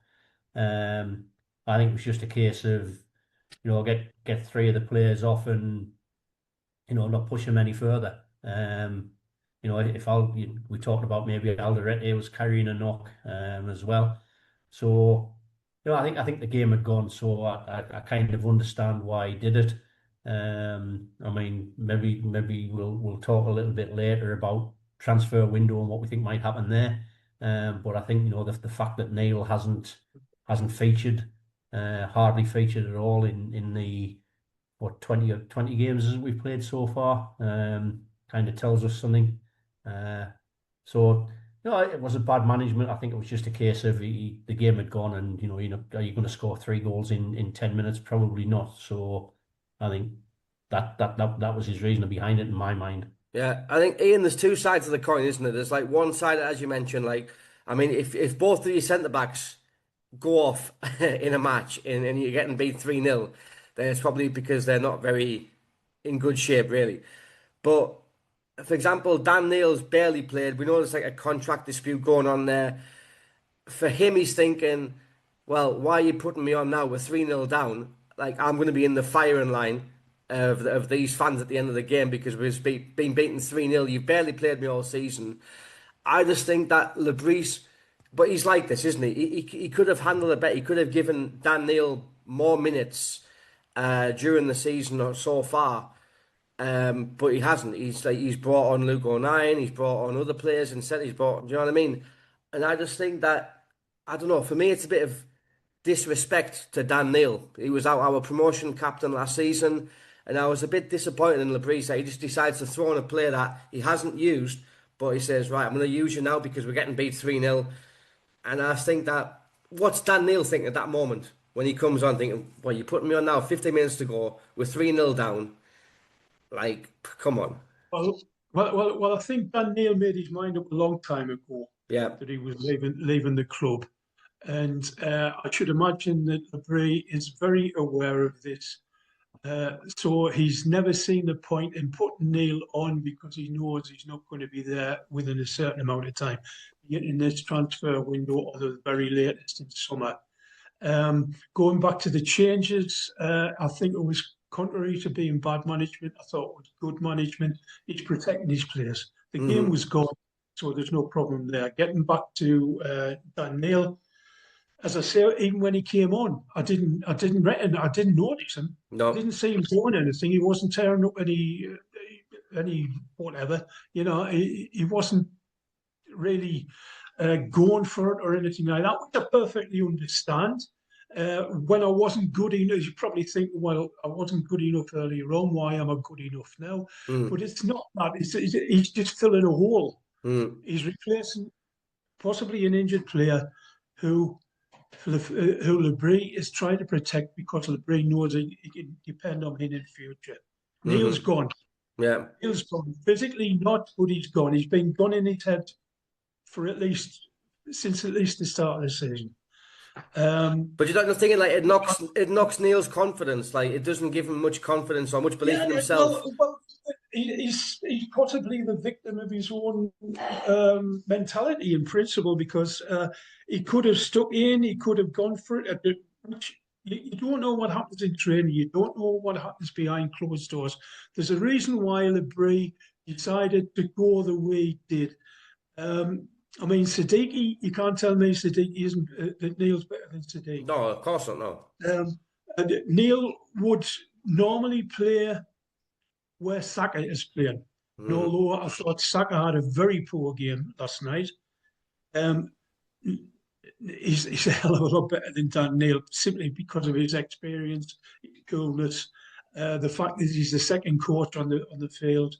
I think it was just a case of, get 3 of the players off and, not push them any further. We talked about maybe Alderete was carrying a knock as well. So, I think the game had gone. So I kind of understand why he did it. Maybe we'll talk a little bit later about transfer window and what we think might happen there. But I think the fact that Neil hasn't featured, hardly featured at all in the 20 games that we've played so far, kind of tells us something. So it wasn't bad management. I think it was just a case of the game had gone, and are you going to score 3 goals in 10 minutes? Probably not. So I think that was his reasoning behind it in my mind. Yeah, I think, Ian, there's two sides of the coin, isn't there? There's like one side, as you mentioned, if both of your centre backs go off in a match and you're getting beat 3-0, then it's probably because they're not very in good shape, really. But for example, Dan Neil's barely played. We know there's like a contract dispute going on there. For him, he's thinking, well, why are you putting me on now? We're 3-0 down. Like, I'm going to be in the firing line of these fans at the end of the game because we've been beaten 3-0. You've barely played me all season. I just think that Lebris, but he's like this, isn't he? He could have handled it better. He could have given Dan Neil more minutes during the season or so far. But he hasn't. He's brought on Luke O'Nien, he's brought on other players instead. Do you know what I mean? And I just think that, I don't know, for me it's a bit of disrespect to Dan Neil. He was our promotion captain last season, and I was a bit disappointed in Lebris that he just decides to throw in a player that he hasn't used, but he says, right, I'm going to use you now because we're getting beat 3-0. And I think that, what's Dan Neil thinking at that moment when he comes on thinking, well, you're putting me on now, 15 minutes to go, we're 3-0 down. Like, come on. Well, I think Dan Neil made his mind up a long time ago. Yeah. That he was leaving the club, and I should imagine that Lebris is very aware of this. So he's never seen the point in putting Neil on because he knows he's not going to be there within a certain amount of time, in this transfer window or the very latest in summer. Going back to the changes, I think it was contrary to being bad management. I thought it was good management. He's protecting his players. The game was gone, so there's no problem there. Getting back to Dan Neil, as I say, even when he came on, I didn't notice him. No. I didn't see him doing anything. He wasn't tearing up any whatever. He wasn't really going for it or anything like that, which I perfectly understand. When I wasn't good enough, you probably think, well, I wasn't good enough earlier on. Why am I good enough now? But it's not that. He's just filling a hole. He's replacing possibly an injured player who Lebris is trying to protect because Lebris knows he can depend on him in the future. Neil's gone. Yeah. Neil's gone. Physically not, but he's gone. He's been gone in his head for since at least the start of the season. But you're not thinking like it knocks Neil's confidence. Like, it doesn't give him much confidence or much belief in himself. Well, he's possibly the victim of his own mentality in principle, because he could have stuck in, he could have gone for it. You don't know what happens in training. You don't know what happens behind closed doors. There's a reason why Lebris decided to go the way he did. I mean, Siddiqui, you can't tell me Siddiqui isn't, that Neil's better than Siddiqui. No, of course not, no. And Neil would normally play where Saka is playing. And although I thought Saka had a very poor game last night, he's a hell of a lot better than Dan Neil, simply because of his experience, his coolness, the fact that he's the second coach on the field.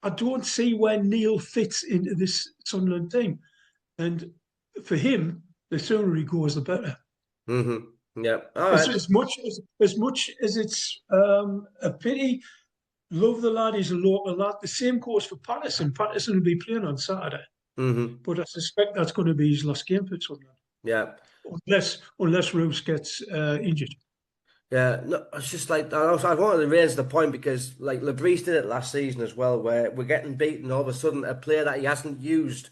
I don't see where Neil fits into this Sunderland team. And for him, the sooner he goes, the better. Yeah. All right. As much as it's a pity, love the lad, he's a local lad. The same goes for Patterson. Patterson will be playing on Saturday. But I suspect that's going to be his last game for Sunderland. Yeah. Unless Roos gets injured. Yeah, no, it's just like, I wanted to raise the point because, like, Lebris did it last season as well, where we're getting beaten all of a sudden, a player that he hasn't used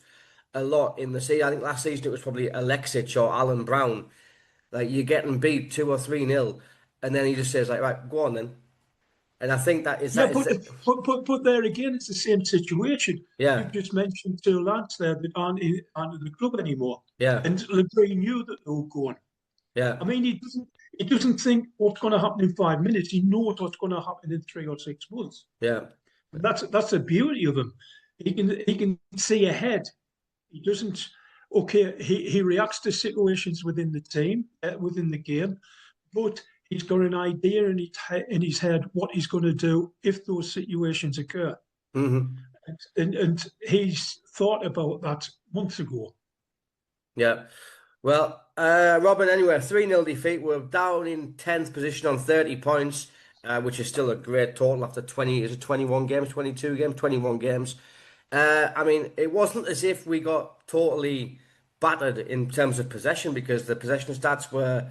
a lot in the season. I think last season it was probably Alexic or Alan Brown. Like, you're getting beat 2 or 3-0, and then he just says, like, right, go on then. And I think that is... Yeah, but there again, it's the same situation. Yeah. You've just mentioned 2 lads there that aren't in the club anymore. Yeah. And Lebris knew that they were going. Yeah. I mean, he doesn't think what's going to happen in 5 minutes. He knows what's going to happen in 3 or 6 months. Yeah. That's the beauty of him. He can see ahead. He doesn't. Okay, he reacts to situations within the team, within the game, but he's got an idea in his head what he's going to do if those situations occur. Mm-hmm. And he's thought about that months ago. Yeah. Well, Robin, anyway, 3-0 defeat. We're down in 10th position on 30 points, which is still a great total after 20, is it 21 games, 22 games, 21 games. I mean, it wasn't as if we got totally battered in terms of possession because the possession stats were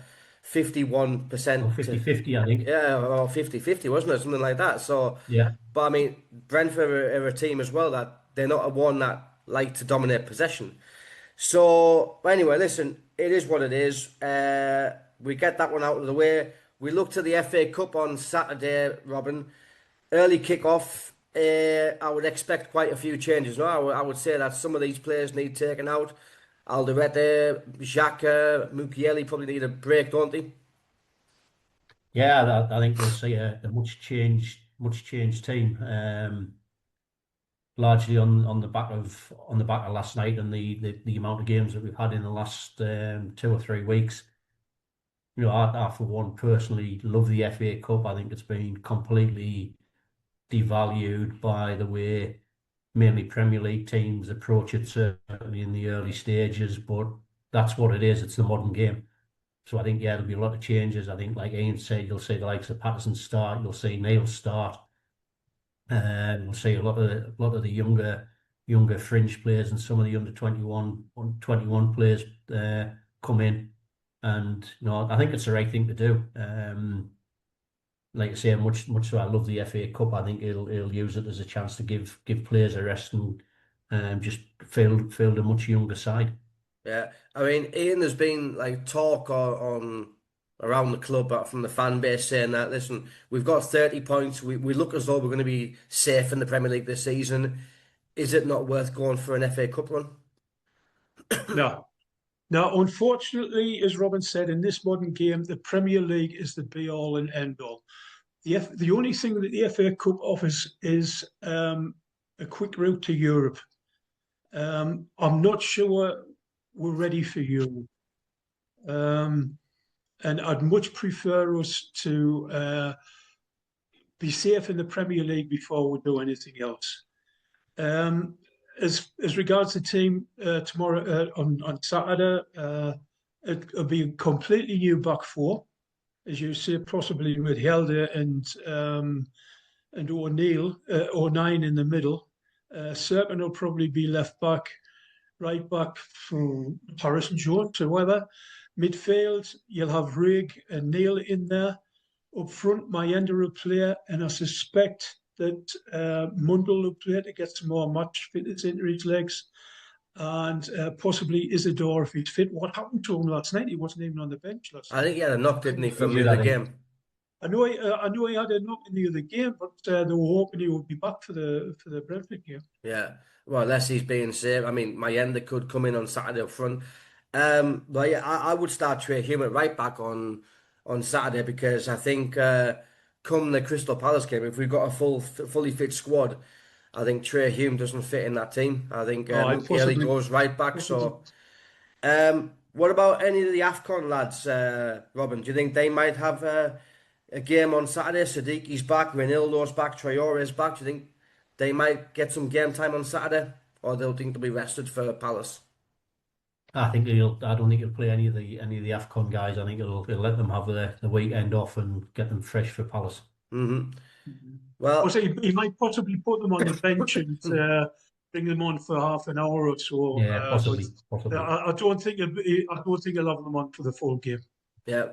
51% to, 50-50, I think. yeah, or 50-50, wasn't it? Something like that. So, Yeah. but I mean, Brentford are a team as well that they're not a one that like to dominate possession. So, anyway, listen, it is what it is. We get that one out of the way. We look to the FA Cup on Saturday, Robin. Early kick-off. I would expect quite a few changes. No, I would say that some of these players need taken out. Alderete, Xhaka, Mukiele probably need a break, don't they? Yeah, I think we'll see a much changed team. Largely on the back of last night and the amount of games that we've had in the last 2 or 3 weeks. You know, I for one personally love the FA Cup. I think it's been completely devalued by the way mainly Premier League teams approach it, certainly in the early stages. But that's what it is. It's the modern game. So I think, yeah, there'll be a lot of changes. I think, like Ian said, you'll see the likes of Patterson start. You'll see Neil start. We'll see a lot of the younger fringe players and some of the under 21 players come in, and you know I think it's the right thing to do. Like I say, much so I love the FA Cup. I think he'll use it as a chance to give players a rest and just field a much younger side. Yeah, I mean, Ian, there's been like talk on around the club from the fan base saying that, listen, we've got 30 points. We look as though we're going to be safe in the Premier League this season. Is it not worth going for an FA Cup run? No. Now, unfortunately, as Robin said, in this modern game, the Premier League is the be-all and end-all. The only thing that the FA Cup offers is a quick route to Europe. I'm not sure we're ready for Europe. And I'd much prefer us to be safe in the Premier League before we do anything else. As regards the team tomorrow on Saturday, it'll be a completely new back four, as you say, possibly with Helder and O'Neill, O'Nine in the middle. Serpent will probably be left back, right back for Paris and Jones or whoever. Midfield, you'll have Rig and Neil in there. Up front, Mayenda will play, and I suspect that Mundell will play to get some more match fitness into his legs, and possibly Isidore if he's fit. What happened to him last night? He wasn't even on the bench last night. I think he had a knock, didn't he, from He did, the I other think. game? I know he had a knock in the other game, but they were hoping he would be back for the Brentford game. Yeah. Well, unless he's being saved. I mean, Mayenda could come in on Saturday up front. But yeah, I would start Trey Hume at right back on Saturday because I think come the Crystal Palace game, if we've got a fully fit squad, I think Trey Hume doesn't fit in that team. I think Mukiele goes right back. So, what about any of the AFCON lads, Robin? Do you think they might have a game on Saturday? Sadiqi's back, Renildo's back, Traore's back. Do you think they might get some game time on Saturday, or they'll think they'll be rested for Palace? I don't think he'll play any of the AFCON guys. I think he'll let them have the weekend off and get them fresh for Palace. Mm-hmm. Well, so he might possibly put them on the bench and bring them on for half an hour or so. Yeah, possibly. I don't think he'll have them on for the full game. Yeah.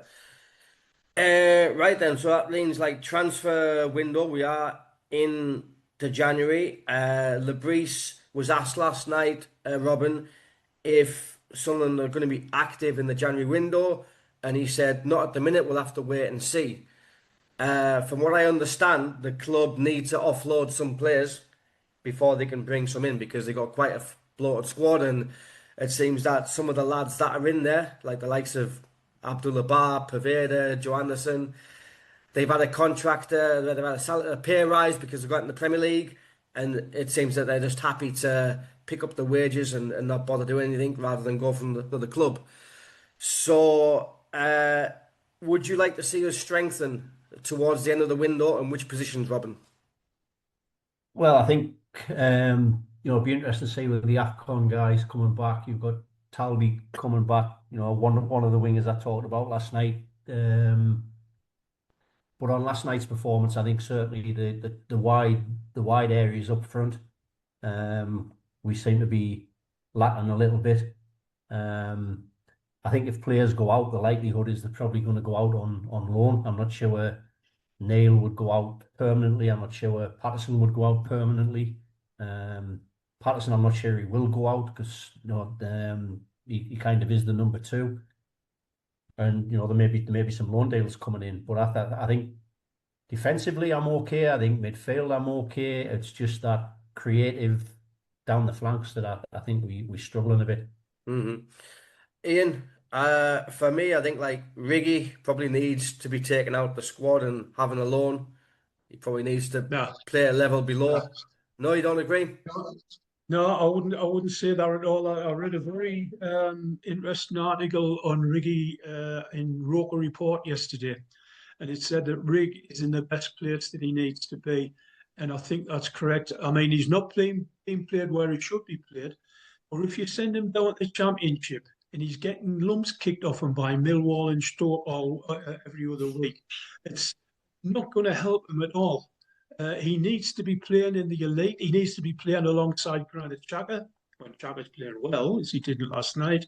Right then. So that means like transfer window. We are in to January. Lebris was asked last night, Robin, if Sunderland are going to be active in the January window, and he said, "Not at the minute. We'll have to wait and see." From what I understand, the club need to offload some players before they can bring some in because they got quite a bloated squad, and it seems that some of the lads that are in there, like the likes of Abdullah Bar, Paveda, Joe Anderson, they've had a contractor, they've had a pay rise because they've got in the Premier League, and it seems that they're just happy to pick up the wages and not bother doing anything rather than go from the club. So, would you like to see us strengthen towards the end of the window, and which positions, Robin? Well, I think it'd be interesting to see with the AFCON guys coming back. You've got Talby coming back. One of the wingers I talked about last night. But on last night's performance, I think certainly the wide areas up front, we seem to be lacking a little bit. I think if players go out, the likelihood is they're probably going to go out on loan. I'm not sure Neil would go out permanently. I'm not sure Patterson would go out permanently. Patterson, I'm not sure he will go out because he kind of is the number 2. And there may be some loan deals coming in, but I think defensively I'm okay. I think midfield I'm okay. It's just that creative down the flanks that I think we're struggling a bit. Mm-hmm. Ian, for me, I think like Riggy probably needs to be taken out the squad and having a loan. He probably needs to play a level below. No, you don't agree? No, I wouldn't say that at all. I read a very interesting article on Riggy in Roker Report yesterday, and it said that Rig is in the best place that he needs to be, and I think that's correct. I mean, he's not being played where he should be played, or if you send him down to the Championship and he's getting lumps kicked off him by Millwall and Stoke every other week, it's not going to help him at all. He needs to be playing in the elite. He needs to be playing alongside Granit Xhaka when Xhaka's playing well, as he did last night.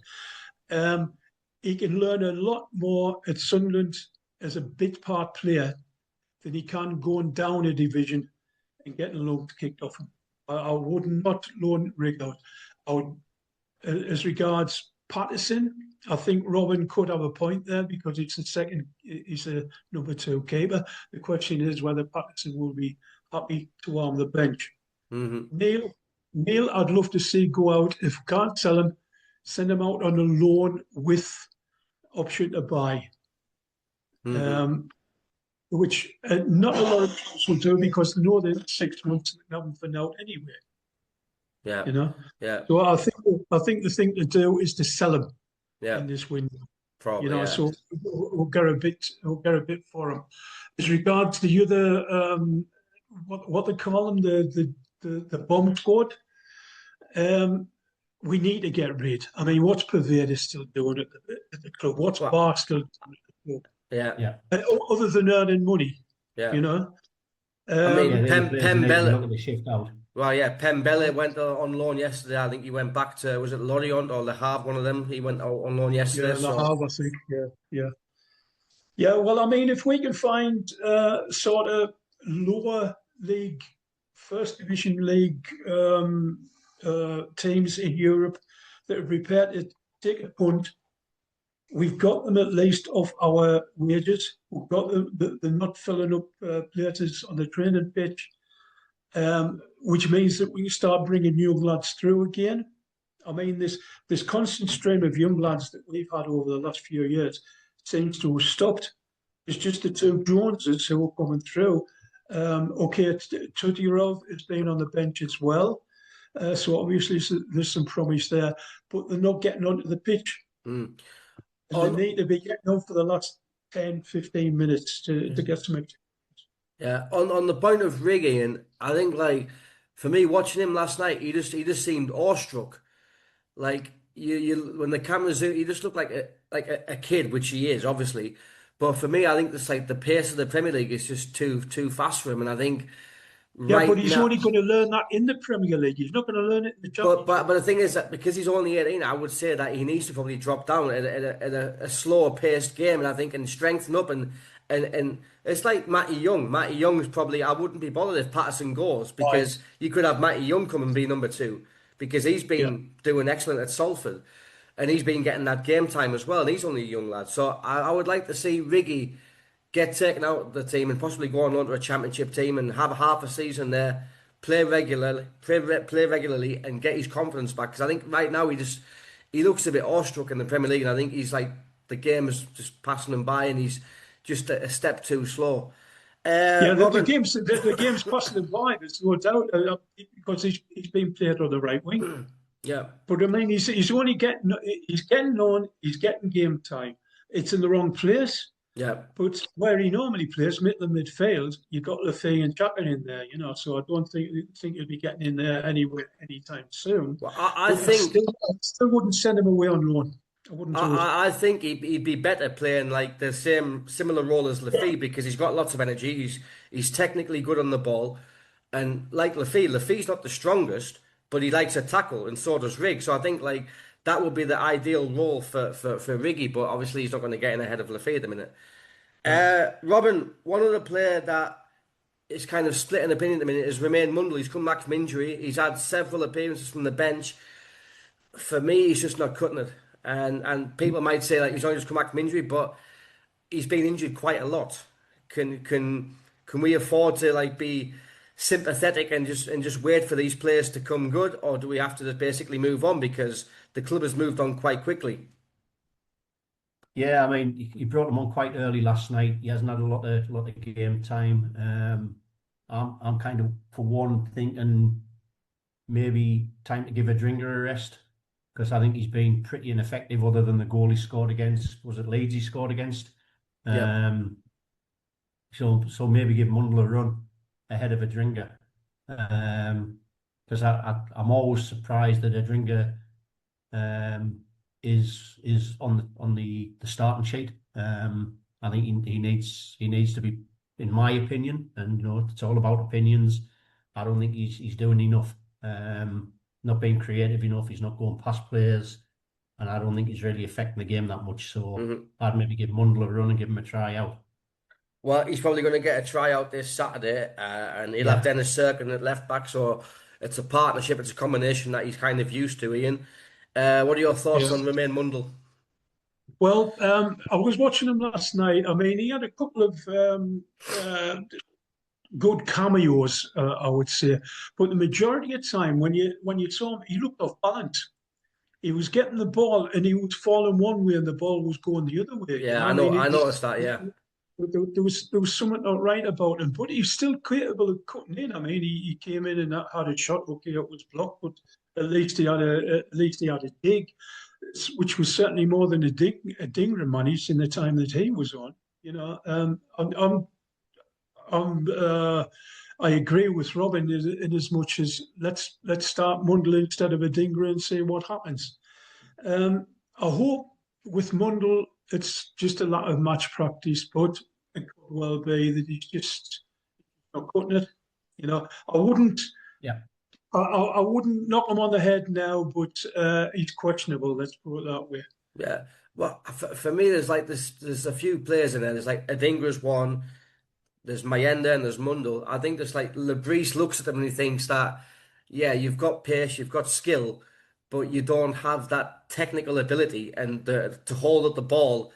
He can learn a lot more at Sunderland as a bit part player than he can going down a division and getting lumps kicked off him. I would not loan Rig out. I would, as regards Patterson, I think Robin could have a point there because he's a number 2 keeper. The question is whether Patterson will be happy to arm the bench. Mm-hmm. Neil, I'd love to see go out. If we can't sell him, send him out on a loan with option to buy. Mm-hmm. Which not a lot of clubs will do because they know they're 6 months and haven't been out anyway. Yeah. Yeah. So I think the thing to do is to sell him in this window. Probably, so we'll get a bit for him. As regards the other what they call them, the bomb squad, we need to get rid. I mean, what's Purveyor still doing at the club? What's Barr still doing at the club? Yeah. Other than earning money, I mean, Pembele shift out. Well, yeah, Pembele went on loan yesterday. I think he went back to, was it Lorient or Le Havre, one of them? He went out on loan yesterday. Yeah, Le Havre, I think, yeah. Yeah, well, I mean, if we can find sort of lower league, first division league teams in Europe that are prepared to take a punt, we've got them at least off our wages. We've got them, they're not filling up places on the training pitch. Which means that we can start bringing young lads through again. I mean, this constant stream of young lads that we've had over the last few years seems to have stopped. It's just the 2 Joneses who are coming through. Tootie has been on the bench as well. So obviously there's some promise there, but they're not getting onto the pitch. Mm. They need to be getting on for the last 10, 15 minutes to get some experience. Yeah, on the point of Riggy, and I think like for me watching him last night, he just seemed awestruck. Like you when the cameras zoom, he just looked like a kid, which he is obviously. But for me, I think it's like the pace of the Premier League is just too fast for him, and I think but he's only going to learn that in the Premier League. He's not going to learn it in the Championship. But the thing is that because he's only 18, I would say that he needs to probably drop down at a slower paced game, and I think and strengthen up and it's like Matty Young. Matty Young's probably, I wouldn't be bothered if Patterson goes because you could have Matty Young come and be number 2 because he's been doing excellent at Salford and he's been getting that game time as well and he's only a young lad. So I would like to see Riggy get taken out of the team and possibly go on to a Championship team and have half a season there, play regularly and get his confidence back because I think right now he looks a bit awestruck in the Premier League and I think he's like the game is just passing him by and he's just a step too slow. Yeah, the Robin, game's passing him by. There's no doubt because he's being played on the right wing. yeah, But I mean, he's only getting on. He's getting game time. It's in the wrong place. yeah. But where he normally plays, middle and midfield, you've got Lafay and Chaka in there, So I don't think he'll be getting in there anytime soon. Well, I think I still wouldn't send him away on loan. I wouldn't. I think he'd be better playing like the similar role as Lafay because he's got lots of energy. He's technically good on the ball, and like Lafay's not the strongest, but he likes a tackle, and so does Rig. So I think like that would be the ideal role for Riggy, but obviously he's not going to get in ahead of Lafay at the minute. Robin, one other player that is kind of split in opinion at the minute is Romain Mundle. He's come back from injury. He's had several appearances from the bench. For me, he's just not cutting it. And people might say like he's only just come back from injury, but he's been injured quite a lot. Can we afford to like be sympathetic and just wait for these players to come good, or do we have to just basically move on because the club has moved on quite quickly? Yeah, I mean, he brought him on quite early last night. He hasn't had a lot of game time. I'm kind of, for one, thinking maybe time to give Adringa a rest because I think he's been pretty ineffective other than the goal he scored against. Was it Leeds he scored against? Yeah. So maybe give Mundle a run ahead of Adringa. Because I'm always surprised that Adringa is on the starting sheet. I think he needs to be, in my opinion, and it's all about opinions. I don't think he's doing enough. Not being creative enough. He's not going past players, and I don't think he's really affecting the game that much. So I'd maybe give Mundle a run and give him a try out. Well, he's probably going to get a tryout this Saturday, and he'll have Dennis Cirkin at left back. So it's a partnership, it's a combination that he's kind of used to, Ian. What are your thoughts on Romain Mundle? Well, I was watching him last night. I mean, he had a couple of good cameos, I would say, but the majority of the time when you saw him, he looked off balance. He was getting the ball and he was falling one way and the ball was going the other way. Yeah, I noticed that. Yeah. There was something not right about him, but he's still capable of cutting in. I mean, he came in and had a shot. Okay, it was blocked, but at least he had a dig, which was certainly more than a Dingram managed in the time that he was on. I agree with Robin in as much as let's start Mundle instead of a Dingra and see what happens. I hope with Mundle it's just a lot of match practice, but it could well be that he's just not cutting it. I wouldn't. Yeah. I wouldn't knock him on the head now, but he's questionable. Let's put it that way. Yeah. Well, for me, there's a few players in there. There's like Adingra's one. There's Mayenda and there's Mundle. I think there's like Lebris looks at them and he thinks that, yeah, you've got pace, you've got skill, but you don't have that technical ability and to hold up the ball,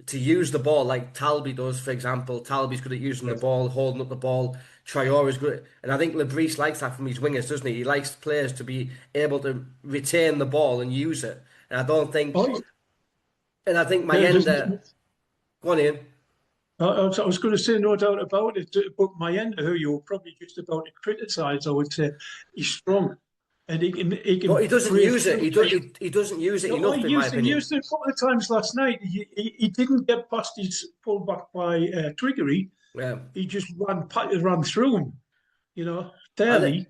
to use the ball like Talby does, for example. Talby's good at using the ball, holding up the ball. Traore's good. And I think Lebris likes that from his wingers, doesn't he? He likes players to be able to retain the ball and use it. And I don't think... And I think Mayenda... Go on, Ian. I was going to say no doubt about it, but Mayenda, who you're probably just about to criticise, I would say, he's strong. And he can but he doesn't use it. He doesn't use it enough, in my opinion. He used it a couple of times last night. He didn't get past his fullback by Triggery. Yeah. He just ran through him, fairly.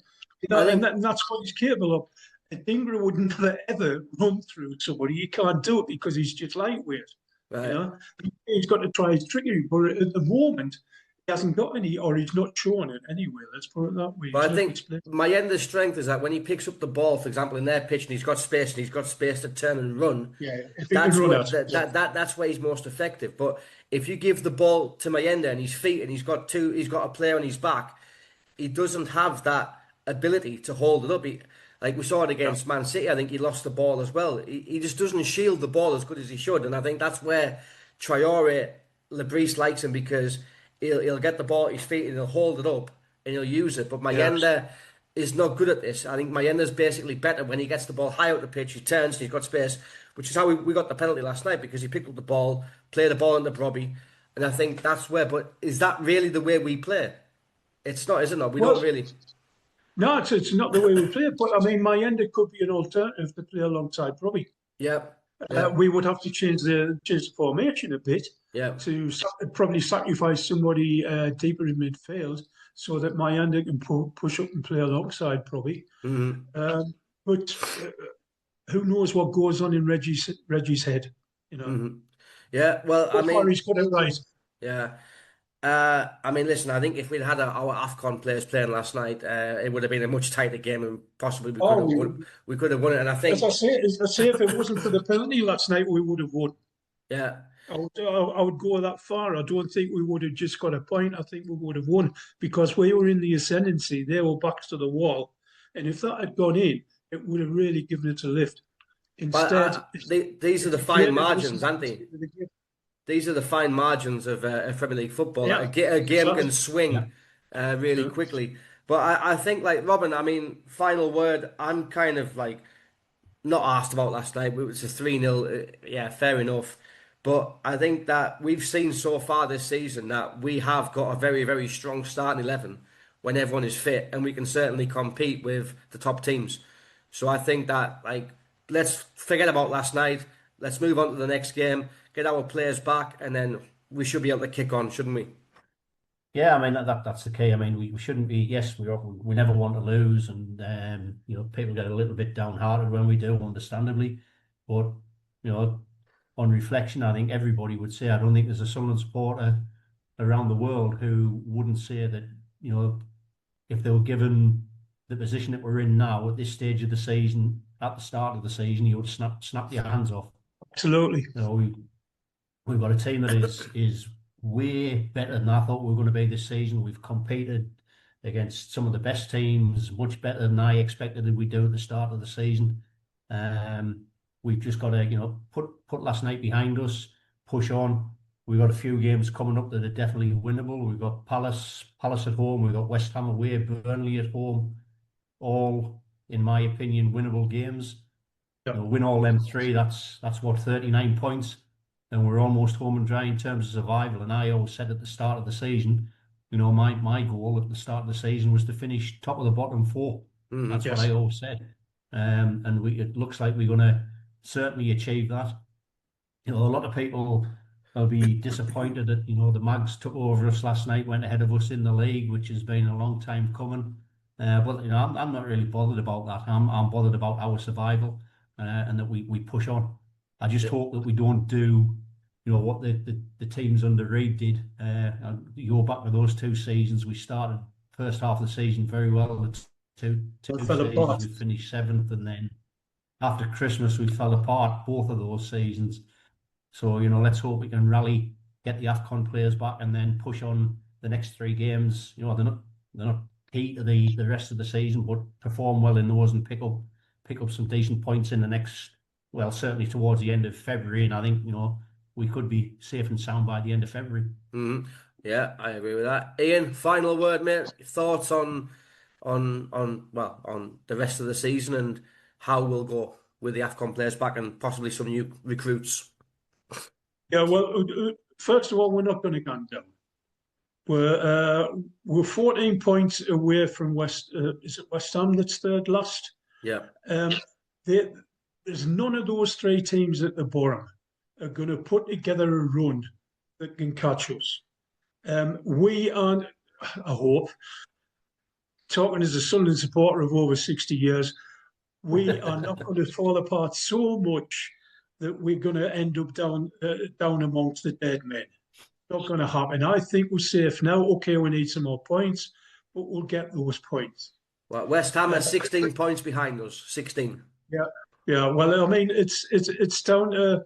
And that's what he's capable of. A Dingra would never, ever run through somebody. He can't do it because he's just lightweight. Right. He's got to try his trickery, but at the moment, he hasn't got any, or he's not showing it anyway. Let's put it that way. But I think Mayenda's strength is that when he picks up the ball, for example, in their pitch, and he's got space to turn and run. Yeah, that's where he's most effective. But if you give the ball to Mayenda and his feet, and he's got a player on his back, he doesn't have that ability to hold it up. Like we saw it against Man City, I think he lost the ball as well. He just doesn't shield the ball as good as he should, and I think that's where Traore, Lebris likes him because he'll get the ball at his feet and he'll hold it up and he'll use it. But Mayenda is not good at this. I think Mayenda's basically better when he gets the ball high out the pitch, he turns and he's got space, which is how we got the penalty last night because he picked up the ball, played the ball into Brobby, And I think that's where, but is that really the way we play? It's not, is it not? We Well, don't really. no, it's not the way we play. But I mean, my end, it could be an alternative to play alongside Robbie. Yeah, yeah, We would have to change the formation a bit yeah. to probably sacrifice somebody deeper in midfield so that my end can push up and play alongside probably. But who knows what goes on in Reggie's head? You know. Yeah, well, I So far mean, he's got it right. yeah. I mean, listen, I think if we'd had our AFCON players playing last night, it would have been a much tighter game and possibly we could have won it. And I think, As I say, if it wasn't for the penalty last night, we would have won. yeah, I would go that far. I don't think we would have just got a point. I think we would have won because we were in the ascendancy. They were backs to the wall. And if that had gone in, it would have really given it a lift. Instead, these are the fine margins, aren't they? These are the fine margins of Premier League football. Yeah, A game can swing really Yeah. quickly. But I think, like, Robin, I mean, final word, I'm kind of like not asked about last night. It was a 3-0. Yeah, fair enough. But I think that we've seen so far this season that we have got a very, very strong starting 11 when everyone is fit, and we can certainly compete with the top teams. So I think that, like, let's forget about last night. Let's move on to the next game, get our players back, and then we should be able to kick on, shouldn't we? Yeah, I mean that's the key. I mean we shouldn't be. Yes, we never want to lose, and people get a little bit downhearted when we do, understandably. But on reflection, I think everybody would say I don't think there's a Sunderland supporter around the world who wouldn't say that if they were given the position that we're in now at this stage of the season, at the start of the season, you would snap your hands off. Absolutely. We've got a team that is way better than I thought we were going to be this season. We've competed against some of the best teams, much better than I expected that we'd do at the start of the season. We've just got to, put last night behind us, push on. We've got a few games coming up that are definitely winnable. We've got Palace at home. We've got West Ham away, Burnley at home. All, in my opinion, winnable games. Yep. Win all them three. That's what 39 points. And we're almost home and dry in terms of survival. And I always said at the start of the season, my goal at the start of the season was to finish top of the bottom four. That's what I always said. And it looks like we're going to certainly achieve that. A lot of people will be disappointed that, the Mags took over us last night, went ahead of us in the league, which has been a long time coming. But, I'm not really bothered about that. I'm bothered about our survival and that we push on. I just hope that we don't do, what the teams under Reid did. You go back to those 2 seasons, we started first half of the season very well. The two seasons we finished 7th, and then after Christmas we fell apart both of those seasons. So let's hope we can rally, get the AFCON players back, and then push on the next 3 games. They're not key to the rest of the season, but perform well in those and pick up some decent points in the next. Well, certainly towards the end of February, and I think we could be safe and sound by the end of February. Yeah, I agree with that. Ian, final word, mate. Thoughts on the rest of the season and how we'll go with the AFCON players back and possibly some new recruits. Yeah, well, first of all, we're not going to go down. We're 14 points away from West. Is it West Ham that's third last? Yeah. There's none of those 3 teams at the bottom are going to put together a run that can catch us. We aren't, I hope, talking as a Sunderland supporter of over 60 years, we are not going to fall apart so much that we're going to end up down amongst the dead men. Not going to happen. I think we're safe now. Okay, we need some more points, but we'll get those points. Well, West Ham are 16 points behind us. 16. Yeah. Well, I mean, it's down to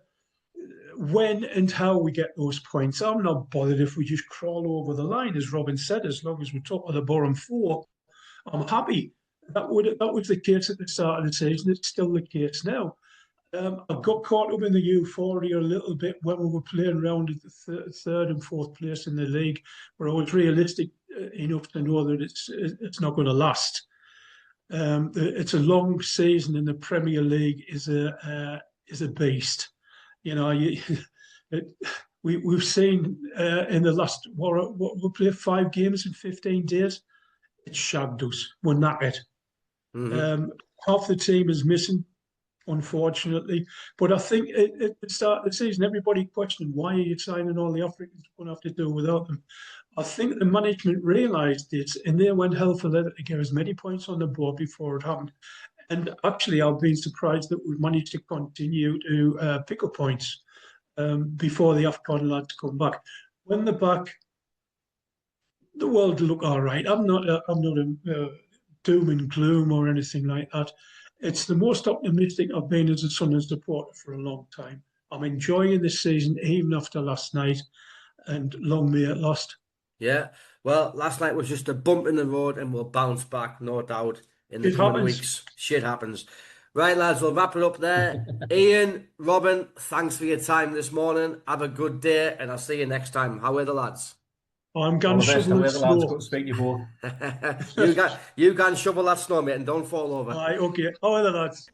when and how we get those points. I'm not bothered if we just crawl over the line, as Robin said. As long as we're top of the bottom 4, I'm happy. That was the case at the start of the season. It's still the case now. I got caught up in the euphoria a little bit when we were playing around at the third and fourth place in the league, where I was realistic enough to know that it's not going to last. It's a long season, and the Premier League is a beast. we've seen in the last, what we played 5 games in 15 days. It shagged us. We're knackered. Half the team is missing, unfortunately. But I think at the start of the season, everybody questioned, why are you signing all the Africans? We're going to have to do without them. I think the management realised it, and they went hell for leather to get as many points on the board before it happened. And actually, I've been surprised that we've managed to continue to pick up points before the AFCON lads come back. When they're back, the world will look all right. I'm not a doom and gloom or anything like that. It's the most optimistic I've been as a Sunderland supporter for a long time. I'm enjoying this season, even after last night, and long may it last. Yeah, well, last night was just a bump in the road, and we'll bounce back, no doubt, in the coming weeks. Shit happens. Right, lads, we'll wrap it up there. Ian, Robin, thanks for your time this morning. Have a good day, and I'll see you next time. How are the lads? I'm going to shovel the snow. Good to speak to you both. you go and shovel that snow, mate, and don't fall over. Aye, okay. How are the lads?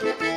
Thank you.